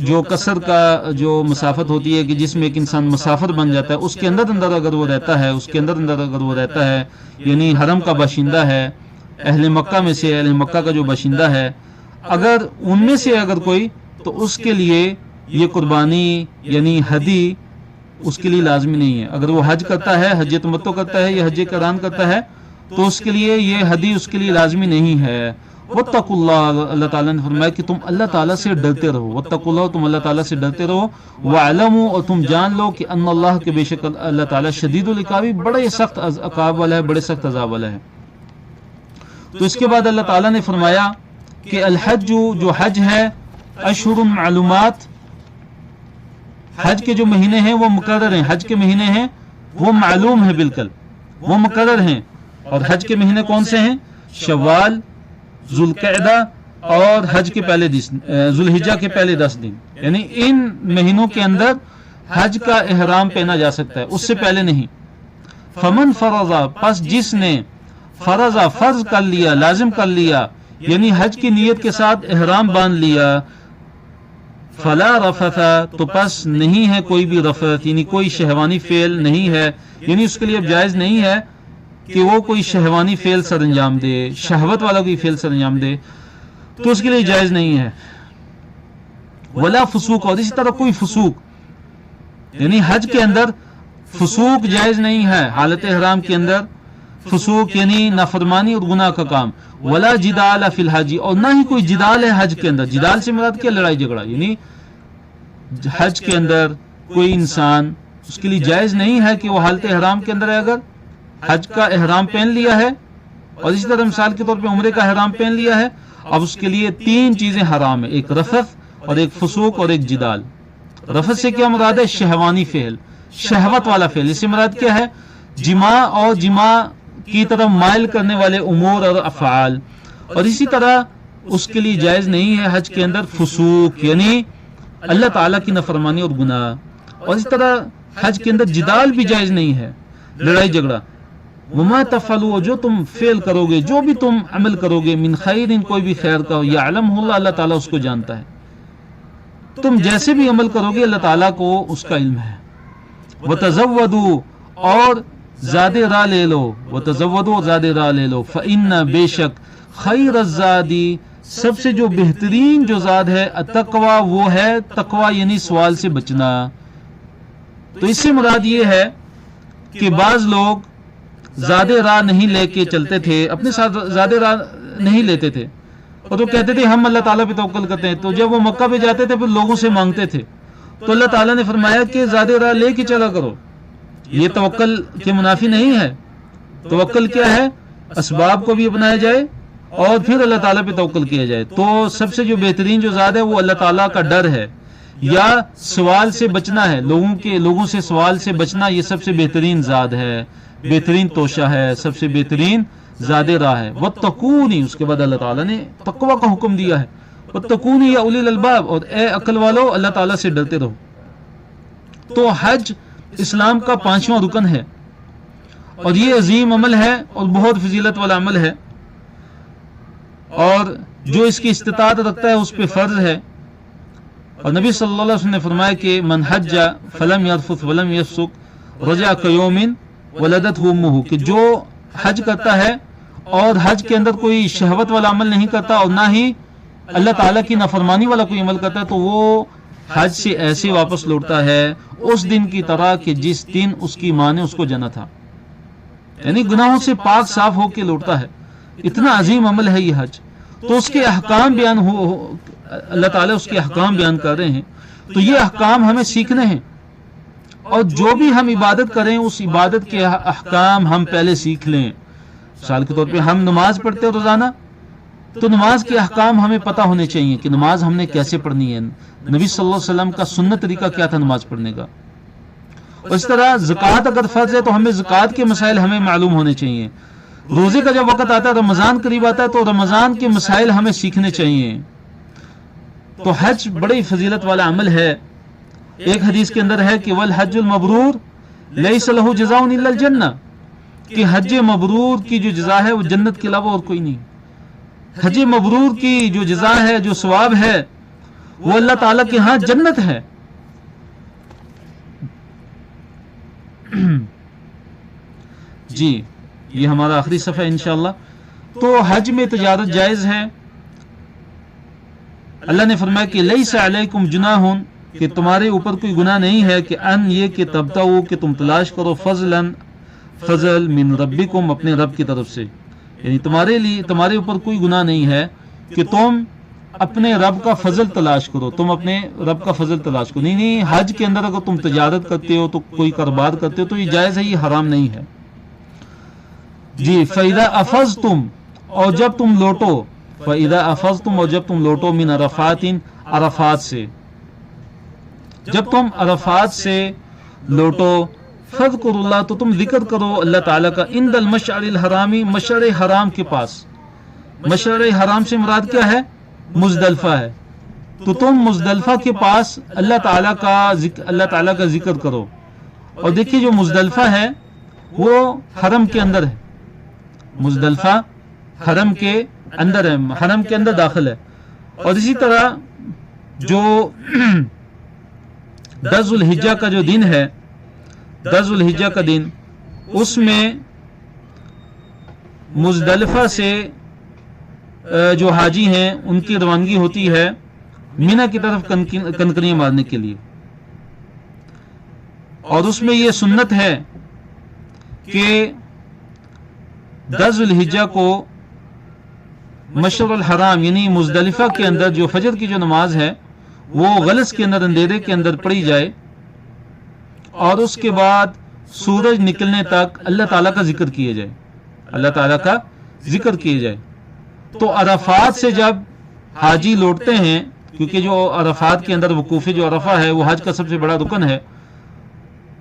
جو قصر کا جو مسافت ہوتی ہے کہ جس میں ایک انسان مسافر بن جاتا ہے، اس کے اندر اگر وہ رہتا ہے، اس کے اندر اگر وہ رہتا ہے، یعنی حرم کا باشندہ ہے، اہل مکہ میں سے، اہل مکہ کا جو باشندہ ہے، اگر ان میں سے اگر کوئی، تو اس کے لیے یہ قربانی یعنی ہدی اس کے لیے لازمی نہیں ہے. اگر وہ حج کرتا ہے، حج تمتع کرتا ہے یا حج قران کرتا ہے، تو اس کے لیے یہ ہدی اس کے لیے لازمی نہیں ہے. واتقوا اللہ، اللہ تعالیٰ نے فرمایا کہ تم اللہ تعالیٰ سے ڈرتے رہو. واتقوا اللہ، تم اللہ تعالیٰ سے ڈرتے رہو. واعلموا، اور تم جان لو کہ ان اللہ، کے بے شک اللہ تعالیٰ شدید العقاب، بڑے سخت عقاب والا ہے، بڑے سخت عذاب والا ہے. تو اس کے بعد اللہ تعالیٰ نے فرمایا کہ الحج، جو حج ہے، اشہر معلومات، حج کے جو مہینے ہیں وہ مقرر ہیں. حج کے مہینے ہیں وہ معلوم ہیں، بالکل وہ مقرر ہیں. اور حج کے مہینے کون سے ہیں؟ شوال، ذوالقعدہ اور حج کے پہلے ذوالحجہ کے پہلے 10 دن. یعنی ان مہینوں کے اندر حج کا احرام پہنا جا سکتا ہے، اس سے پہلے نہیں. فمن فرضا، پس جس نے فرضا، فرض کر لیا، لازم کر لیا، یعنی حج کی نیت کے ساتھ احرام باندھ لیا، فلا رفث، تو پس نہیں ہے کوئی بھی رفث، یعنی کوئی شہوانی فعل نہیں ہے. یعنی اس کے لیے اب جائز نہیں ہے کہ وہ کوئی شہوانی فعل سر انجام دے، شہوت والا کوئی فعل سر انجام دے، تو اس کے لیے جائز نہیں ہے. ولا فسوق، اور اسی طرح کوئی فسوق، یعنی حج کے اندر فسوق جائز نہیں ہے. حالت احرام کے اندر فسوق یعنی نافرمانی اور گناہ کا کام. ولا جدال فی الحج، اور نہ ہی کوئی جدال ہے حج کے اندر. جدال سے مراد کیا؟ لڑائی جھگڑا. یعنی حج کے اندر کوئی انسان اس کے لیے جائز نہیں ہے کہ وہ حالت احرام کے اندر ہے، اگر حج کا احرام پہن لیا ہے اور اسی طرح مثال کے طور پہ عمرے کا احرام پہن لیا ہے، اب اس کے لیے 3 چیزیں حرام ہیں، ایک رفث اور ایک فسوق اور ایک جدال۔ رفث سے کیا مراد ہے؟ شہوانی فعل، شہوت والا فعل۔ اس سے مراد کیا ہے؟ جماع اور جماع کی طرف مائل کرنے والے امور اور افعال۔ اور اسی طرح اس کے لیے جائز نہیں ہے حج کے اندر فسوق، یعنی اللہ تعالیٰ کی نافرمانی اور گناہ۔ اور اس طرح حج کے اندر جدال بھی جائز نہیں ہے، لڑائی جھگڑا۔ وما تفعلوا، جو تم فعل کرو گے، جو بھی تم عمل کرو گے، من خیر، کوئی بھی خیر کا ہو، یعلمہ اللہ، اللہ تعالیٰ اس کو جانتا ہے۔ تم جیسے بھی عمل کرو گے اللہ تعالیٰ کو اس کا علم ہے۔ وتزودوا، اور زاد راہ لے لو، وتزودوا، زاد راہ لے لو، فإن، بے شک، خیر الزاد، سب سے جو بہترین جو زاد ہے، التقوی، وہ ہے تقوی، یعنی سوال سے بچنا۔ تو اس سے مراد یہ ہے کہ بعض لوگ زاد راہ نہیں لے کے چلتے تھے، اپنے ساتھ زاد راہ نہیں لیتے تھے، اور تو کہتے تھے ہم اللہ تعالیٰ پہ توکل کرتے ہیں۔ تو جب وہ مکہ پہ جاتے تھے پھر لوگوں سے مانگتے تھے، تو اللہ تعالیٰ نے فرمایا کہ زاد راہ لے کے چلا کرو، یہ توکل کے منافی نہیں ہے۔ توکل کیا ہے؟ اسباب کو بھی اپنایا جائے اور پھر اللہ تعالیٰ پہ توکل کیا جائے۔ تو سب سے جو بہترین جو زاد ہے وہ اللہ تعالیٰ کا ڈر ہے، یا سوال سے بچنا ہے، لوگوں سے سوال سے بچنا، یہ سب سے بہترین زاد ہے، بہترین توشہ ہے، سب سے بہترین زاد راہ ہے۔ واتقونی، اس کے بعد اللہ تعالیٰ نے تقوی کا حکم دیا ہے، واتقونی یا اولی الالباب، اور اے عقل والو اللہ تعالیٰ سے ڈرتے رہو۔ تو حج اسلام کا 5واں رکن ہے، اور یہ عظیم عمل ہے اور بہت فضیلت والا عمل ہے، اور جو اس کی استطاعت رکھتا ہے اس پہ فرض ہے۔ اور نبی صلی اللہ علیہ وسلم نے فرمایا کہ من حج فلم یرفث ولم یفسق رجع کیوم ولدتہ امہ، کہ جو حج کرتا ہے اور حج کے اندر کوئی شہوت والا عمل نہیں کرتا اور نہ ہی اللہ تعالیٰ کی نافرمانی والا کوئی عمل کرتا ہے، تو وہ حج سے ایسے واپس لوٹتا ہے اس دن کی طرح کہ جس دن اس کی ماں نے اس کو جنا تھا، یعنی گناہوں سے پاک صاف ہو کے لوٹتا ہے۔ اتنا عظیم عمل ہے یہ حج۔ تو اس کے احکام بیان اللہ تعالیٰ اس کے احکام بیان کر رہے ہیں، تو یہ احکام ہمیں سیکھنے ہیں، اور جو بھی ہم عبادت کریں اس عبادت کے احکام ہم پہلے سیکھ لیں۔ مثال کے طور پہ ہم نماز پڑھتے ہیں روزانہ، تو نماز کے احکام ہمیں پتہ ہونے چاہیے کہ نماز ہم نے کیسے پڑھنی ہے، نبی صلی اللہ علیہ وسلم کا سنت طریقہ کیا تھا نماز پڑھنے کا۔ اور اس طرح زکوٰۃ اگر فرض ہے تو ہمیں زکوٰۃ کے مسائل ہمیں معلوم ہونے چاہیے۔ روزے کا جب وقت آتا ہے، رمضان قریب آتا ہے، تو رمضان کے مسائل ہمیں سیکھنے چاہیے۔ تو حج بڑی فضیلت والا عمل ہے۔ ایک حدیث کے اندر ہے کہ والحج المبرور لیس لہ جزاء الا الجنہ، کہ حج مبرور کی جو جزا ہے وہ جنت کے علاوہ اور کوئی نہیں۔ حج مبرور کی جو جزا ہے، جو ثواب ہے، وہ اللہ تعالیٰ کے ہاں جنت ہے۔ جی یہ ہمارا آخری صفحہ انشاءاللہ۔ تو حج میں تجارت جائز ہے۔ اللہ نے فرمایا کہ لیس علیکم جناح، کہ تمہارے اوپر کوئی گناہ نہیں ہے، کہ ان یہ کہ تبتغوا، کہ تم تلاش کرو فضل من ربکم، اپنے رب کی طرف سے، یعنی تمہارے اوپر کوئی گناہ نہیں ہے کہ تم اپنے رب کا فضل تلاش کرو، تم اپنے رب کا فضل تلاش کرو۔ نہیں، حج کے اندر اگر تم تجارت کرتے ہو، تو کوئی کاروبار کرتے ہو، تو یہ جائز ہے، یہ حرام نہیں ہے۔ جی فَإِذَا أَفَضْتُمْ، اور جب تم لوٹو، فَإِذَا أَفَضْتُمْ، اور جب تم لوٹو، من عرفات، عرفات سے، جب تم عرفات سے لوٹو، فَاذْكُرُوا اللَّهَ، تو تم ذکر کرو اللہ تعالیٰ کا، عند المشعر الحرام، مشعر حرام کے پاس۔ مشعر حرام سے مراد کیا ہے؟ مزدلفہ ہے۔ تو تم مزدلفہ کے پاس اللہ تعالیٰ کا ذکر کرو۔ اور دیکھیے جو مزدلفہ ہے وہ حرم کے اندر ہے، مزدلفہ حرم کے اندر ہے، حرم کے اندر داخل ہے۔ اور اسی طرح جو 10 ذو الحجہ کا جو دن ہے، 10 ذو الحجہ کا دن، اس میں مزدلفہ سے جو حاجی ہیں ان کی روانگی ہوتی ہے مینا کی طرف کنکریاں مارنے کے لیے۔ اور اس میں یہ سنت ہے کہ 10 ذو الحجہ کو مشعر الحرام یعنی مزدلفہ کے اندر جو فجر کی جو نماز ہے وہ غلس کے اندر اندھیرے کے اندر پڑی جائے اور اس کے بعد سورج نکلنے تک اللہ تعالیٰ کا ذکر کیا جائے، اللہ تعالیٰ کا ذکر کیا جائے. تو عرفات سے جب حاجی لوٹتے ہیں، کیونکہ جو عرفات کے اندر وقوف جو عرفہ ہے وہ حج کا سب سے بڑا رکن ہے،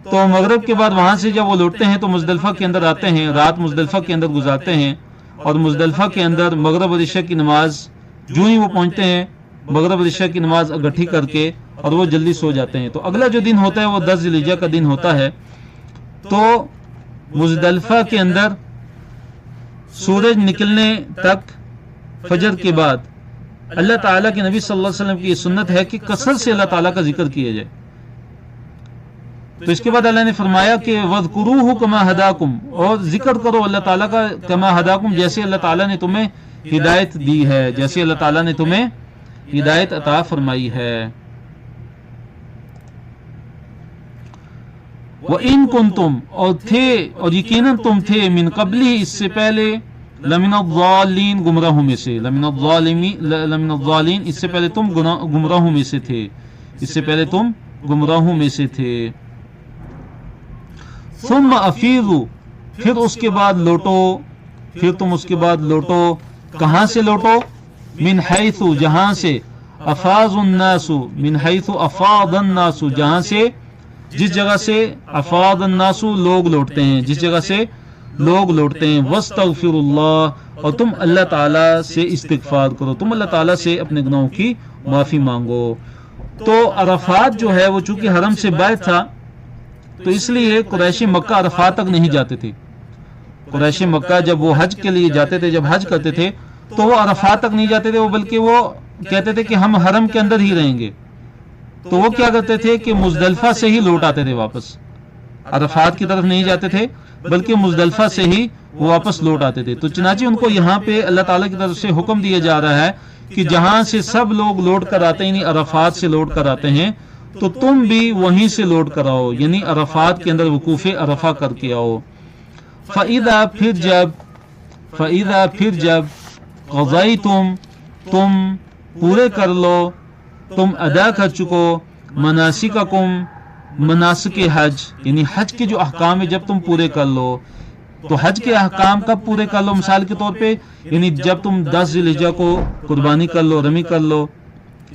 تو مغرب کے بعد وہاں سے جب وہ لوٹتے ہیں تو مزدلفہ کے اندر آتے ہیں، رات مزدلفہ کے اندر گزارتے ہیں، اور مزدلفہ کے اندر مغرب اور عشاء کی نماز جو ہی وہ پہنچتے ہیں، مغرب اور عشاء کی نماز اکٹھی کر کے اور وہ جلدی سو جاتے ہیں. تو اگلا جو دن ہوتا ہے وہ 10 ذی الحجہ کا دن ہوتا ہے. تو مزدلفہ کے اندر سورج نکلنے تک فجر کے بعد اللہ تعالیٰ کے نبی صلی اللہ علیہ وسلم کی یہ سنت ہے کہ کثرت سے اللہ تعالیٰ کا ذکر کیا جائے. تو اس کے بعد اللہ نے فرمایا کہ وَاذْكُرُوهُ كَمَا هَدَاكُمْ، اور ذکر کرو اللہ تعالیٰ کا كَمَا هَدَاكُمْ، جیسے اللہ تعالیٰ نے تمہیں ہدایت دی ہے، جیسے اللہ تعالیٰ نے تمہیں ہدایت عطا فرمائی ہے. وَإِن كُنتُمْ، اور تھے اور یقیناً تم تھے، من قبلی، اس سے پہلے، لمن الضالین، گمراہوں میں سے، لمن الضالین، اس سے پہلے تم گمراہوں میں سے تھے، اس سے پہلے تم گمراہوں میں سے تھے. ثم افیضوا، پھر اس کے بعد لوٹو، پھر تم اس کے بعد لوٹو. کہاں سے لوٹو؟ من حیث، جہاں سے، افاض الناس، من حیث افاض الناس، جہاں سے، جس جگہ سے، افاض الناس، لوگ لوٹتے ہیں، جس جگہ سے لوگ لوٹتے ہیں. واستغفر اللہ، اور تم اللہ تعالیٰ سے استغفار کرو، تم اللہ تعالیٰ سے اپنے گناہوں کی معافی مانگو. تو عرفات جو ہے وہ چونکہ حرم سے باہر تھا تو اس لیے قریش مکہ عرفات تک نہیں جاتے تھے. قریش مکہ جب وہ حج کے لیے جاتے تھے، جب حج کرتے تھے تو وہ عرفات تک نہیں جاتے تھے، وہ بلکہ وہ کہتے تھے کہ ہم حرم کے اندر ہی رہیں گے. تو وہ کیا کرتے تھے کہ مزدلفہ سے ہی لوٹ آتے تھے واپس، عرفات کی طرف نہیں جاتے تھے بلکہ مزدلفہ سے ہی وہ واپس لوٹ آتے تھے. تو چنانچہ ان کو یہاں پہ اللہ تعالیٰ کی طرف سے حکم دیا جا رہا ہے کہ جہاں سے سب لوگ لوٹ کر آتے ہیں، یعنی عرفات سے لوٹ کر آتے ہیں، تو تم بھی وہیں سے لوٹ کر آؤ، یعنی عرفات کے اندر وقوف عرفہ کر کے آؤ. فَإِذَا پھر جب قضیتم، تم پورے کر لو، تم ادا کر چکو، مناسککم، مناسک حج، یعنی حج کے جو احکام ہے جب تم پورے کر لو. تو حج کے احکام کب پورے کر لو؟ مثال کے طور پہ یعنی جب تم 10 ذی الحجہ کو قربانی کر لو، رمی کر لو،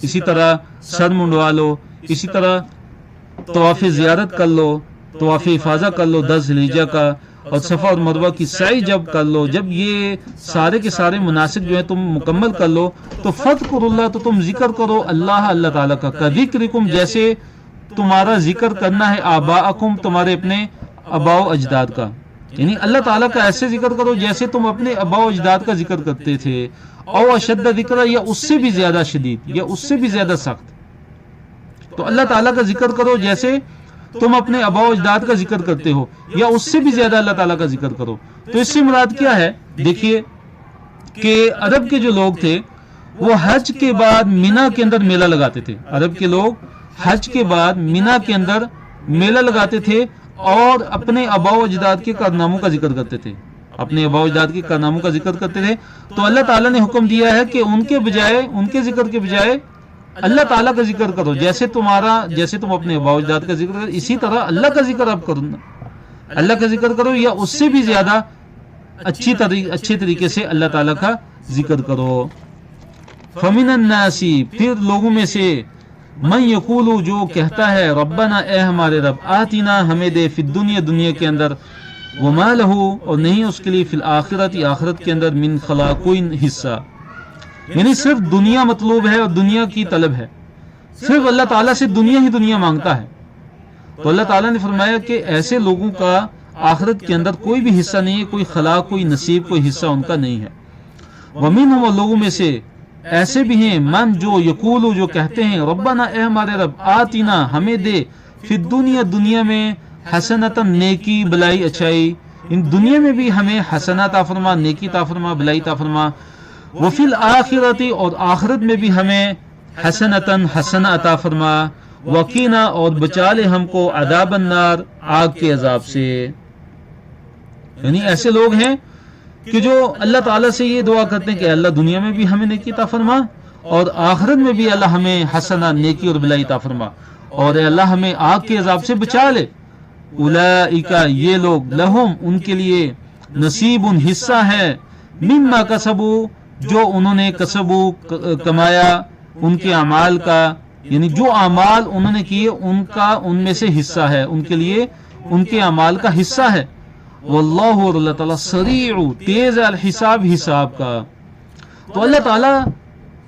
اسی طرح سر منڈوا لو، اسی طرح طواف زیارت کر لو، طواف افاضہ کر لو 10 ذی الحجہ کا، اور صفا اور مروہ کی سعی جب کر لو، جب یہ سارے کے سارے مناسک جو ہے تم مکمل کر لو، تو فذکروا اللہ، تو تم ذکر کرو اللہ تعالیٰ کا، کذکرکم، جیسے تمہارا ذکر کرنا ہے، آباءکم، تمہارے اپنے آباء و اجداد کا، یعنی اللہ تعالیٰ کا ایسے ذکر کرو جیسے تم اپنے آباء و اجداد کا ذکر کرتے تھے. او اشد ذکر، یا اس سے بھی زیادہ شدید، یا اس سے بھی زیادہ سخت. تو اللہ تعالیٰ کا ذکر کرو جیسے تم اپنے آباء و اجداد کا ذکر کرتے ہو، یا اس سے بھی زیادہ اللہ تعالیٰ کا ذکر کرو. تو اس سے مراد کیا ہے؟ دیکھیے کہ عرب کے جو لوگ تھے وہ حج کے بعد مینا کے اندر میلہ لگاتے تھے. عرب کے لوگ حج کے بعد مینا کے اندر میلہ لگاتے تھے اور اپنے آباء و اجداد کے کارناموں کا ذکر کرتے تھے، اپنے آباء و اجداد کے کارناموں کا ذکر کرتے تھے. تو اللہ تعالیٰ نے حکم دیا ہے کہ ان کے ذکر کے بجائے اللہ تعالیٰ کا ذکر کرو، جیسے تم اپنے آباء و اجداد کا ذکر کرو، اسی طرح اللہ کا ذکر اب کرو، اللہ کا ذکر کرو، یا اس سے بھی زیادہ اچھے طریقے سے اللہ تعالیٰ کا ذکر کرو. فَمِنَ النَّاسِ، پھر لوگوں میں سے، من یقول، جو کہتا ہے، ربنا، اے ہمارے رب، آتنا، ہمیں دے، فی الدنیا، دنیا کے اندر، وما لہو، اور نہیں اس کے لیے، فی الآخرت، آخرت کے اندر، من خلاق، کوئی حصہ. یعنی صرف دنیا مطلوب ہے اور دنیا کی طلب ہے، صرف اللہ تعالیٰ سے دنیا ہی دنیا مانگتا ہے. تو اللہ تعالیٰ نے فرمایا کہ ایسے لوگوں کا آخرت کے اندر کوئی بھی حصہ نہیں ہے، کوئی خلاق، کوئی نصیب، کوئی حصہ ان کا نہیں ہے. ومنہم، اور لوگوں میں سے ایسے بھی ہیں، من، جو یقولو، جو کہتے ہیں، ربنا، اے ہمارے رب، آتنا، ہمیں دے، فی الدنیا، دنیا میں، حسنتاً، نیکی، بلائی، اچھائی، ان دنیا میں بھی ہمیں حسنہ عطا فرما، نیکی عطا فرما، بلائی عطا فرما. وفی الآخرت، اور آخرت میں بھی ہمیں حسنتاً، حسنہ عطا فرما، وقینا، اور بچا لے ہم کو، عذاب النار، آگ کے عذاب سے. یعنی ایسے لوگ ہیں کہ جو اللہ تعالیٰ سے یہ دعا کرتے ہیں کہ اللہ دنیا میں بھی ہمیں نیکی عطا فرما اور آخرت میں بھی اللہ ہمیں حسنہ نیکی اور بھلائی عطا فرما، اور اے اللہ ہمیں آگ کے عذاب سے بچا لے۔ اولئک یہ لوگ لہم ان کے لیے نصیب حصہ ہے مما کسبوا جو انہوں نے کمایا ان کے اعمال کا، یعنی جو اعمال انہوں نے کیے ان کا ان میں سے حصہ ہے، ان کے لیے ان کے اعمال کا حصہ ہے۔ واللہ اور اللہ تعالیٰ سریع تیز الحساب حساب کا، تو اللہ تعالیٰ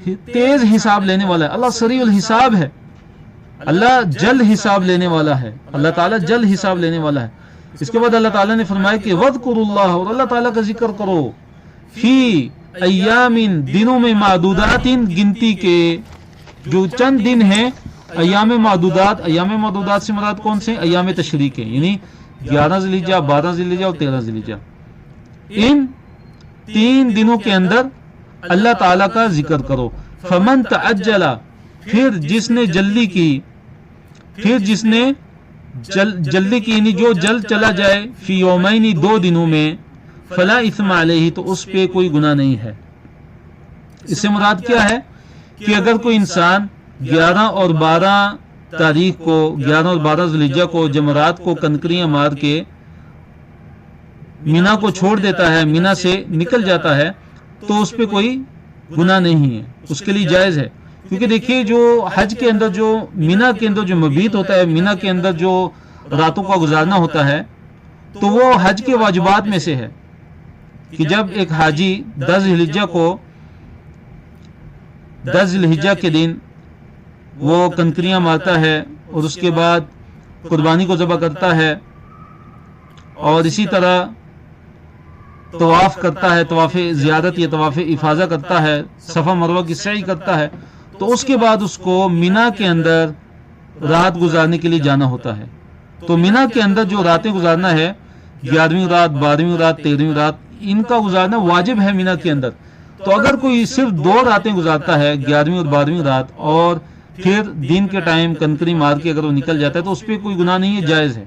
تیز حساب لینے والا ہے، اللہ سریع الحساب ہے، اللہ جلد حساب لینے والا ہے، اللہ تعالیٰ جلد حساب لینے والا ہے۔ اس کے بعد اللہ تعالیٰ نے فرمایا کہ وَاذْكُرُوا اللَّهَ، اور اللہ تعالیٰ کا ذکر کرو، فی ایام دنوں میں معدودات، گنتی کے جو چند دن ہیں، ایام معدودات، ایام معدودات سے مراد کون سے؟ ایام تشریق ہیں، یعنی 11 ذی الحجہ، 12 ذی الحجہ اور 13 ذی الحجہ، ان 3 دنوں کے اندر اللہ تعالیٰ کا ذکر کرو۔ فمن تعجل، پھر جس نے جلدی کی، پھر جس نے جلدی کی یعنی جو جلد چلا جائے، فی یومین 2 دنوں میں، فلا اثم علیہ تو اس پہ کوئی گناہ نہیں ہے۔ اس سے مراد کیا ہے کہ اگر کوئی انسان 11 اور 12 تاریخ کو، 11 اور 12 ذی الحجہ کو جمرات کو کنکریاں مار کے مینا کو چھوڑ دیتا ہے، مینا سے نکل جاتا ہے، تو اس پہ کوئی گناہ نہیں ہے، اس کے لیے جائز ہے۔ کیونکہ دیکھیے جو حج کے اندر جو مینا کے اندر جو مبیت ہوتا ہے، مینا کے اندر جو راتوں کا گزارنا ہوتا ہے، تو وہ حج کے واجبات میں سے ہے کہ جب ایک حاجی 10 ذی الحجہ کو، 10 ذی الحجہ کے دن وہ کنکریاں مارتا ہے اور اس کے بعد قربانی کو ذبح کرتا ہے، اور اسی طرح طواف کرتا ہے، طواف زیارت یا طواف افاضہ کرتا ہے، صفا مروہ کی سعی کرتا ہے، تو اس کے بعد اس کو مینا کے اندر رات گزارنے کے لیے جانا ہوتا ہے۔ تو مینا کے اندر جو راتیں گزارنا ہے، 11ویں رات، 12ویں رات، 13ویں رات، ان کا گزارنا واجب ہے مینا کے اندر۔ تو اگر کوئی صرف 2 راتیں گزارتا ہے، 11ویں اور 12ویں رات، اور پھر دن کے ٹائم کنکری مار کے اگر وہ نکل جاتا ہے تو اس پہ کوئی گناہ نہیں ہے، جائز ہے۔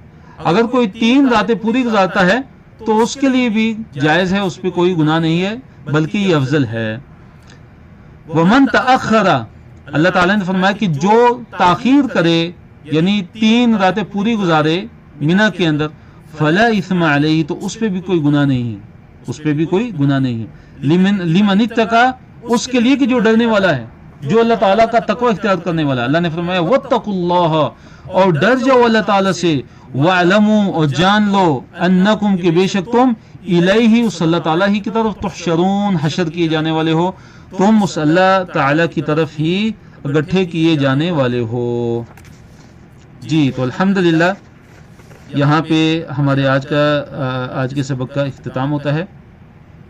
اگر کوئی 3 راتیں پوری گزارتا ہے تو اس کے لیے بھی جائز ہے، اس پہ کوئی گناہ نہیں ہے، بلکہ یہ افضل ہے۔ ومن تأخر، اللہ تعالیٰ نے فرمایا کہ جو تاخیر کرے، یعنی 3 راتیں پوری گزارے مینا کے اندر، فلا اثم علیہ تو اس پہ بھی کوئی گناہ نہیں ہے، اس پہ بھی کوئی گناہ نہیں ہے۔ لمن اتقى، اس کے لیے کہ جو ڈرنے والا ہے، جو اللہ تعالیٰ کا تقوی اختیار کرنے والا ہے۔ اللہ نے فرمایا واتقوا اللہ، اور ڈر جاؤ اللہ تعالیٰ سے، وَاعْلَمُوا، اور جان لو، انکم کہ بے شک تم، الیہ اس اللہ تعالیٰ ہی کی طرف، تحشرون حشر کیے جانے والے ہو، تم اس اللہ تعالیٰ کی طرف ہی اکٹھے کیے جانے والے ہو۔ جی تو الحمدللہ یہاں پہ ہمارے آج کے سبق کا اختتام ہوتا ہے۔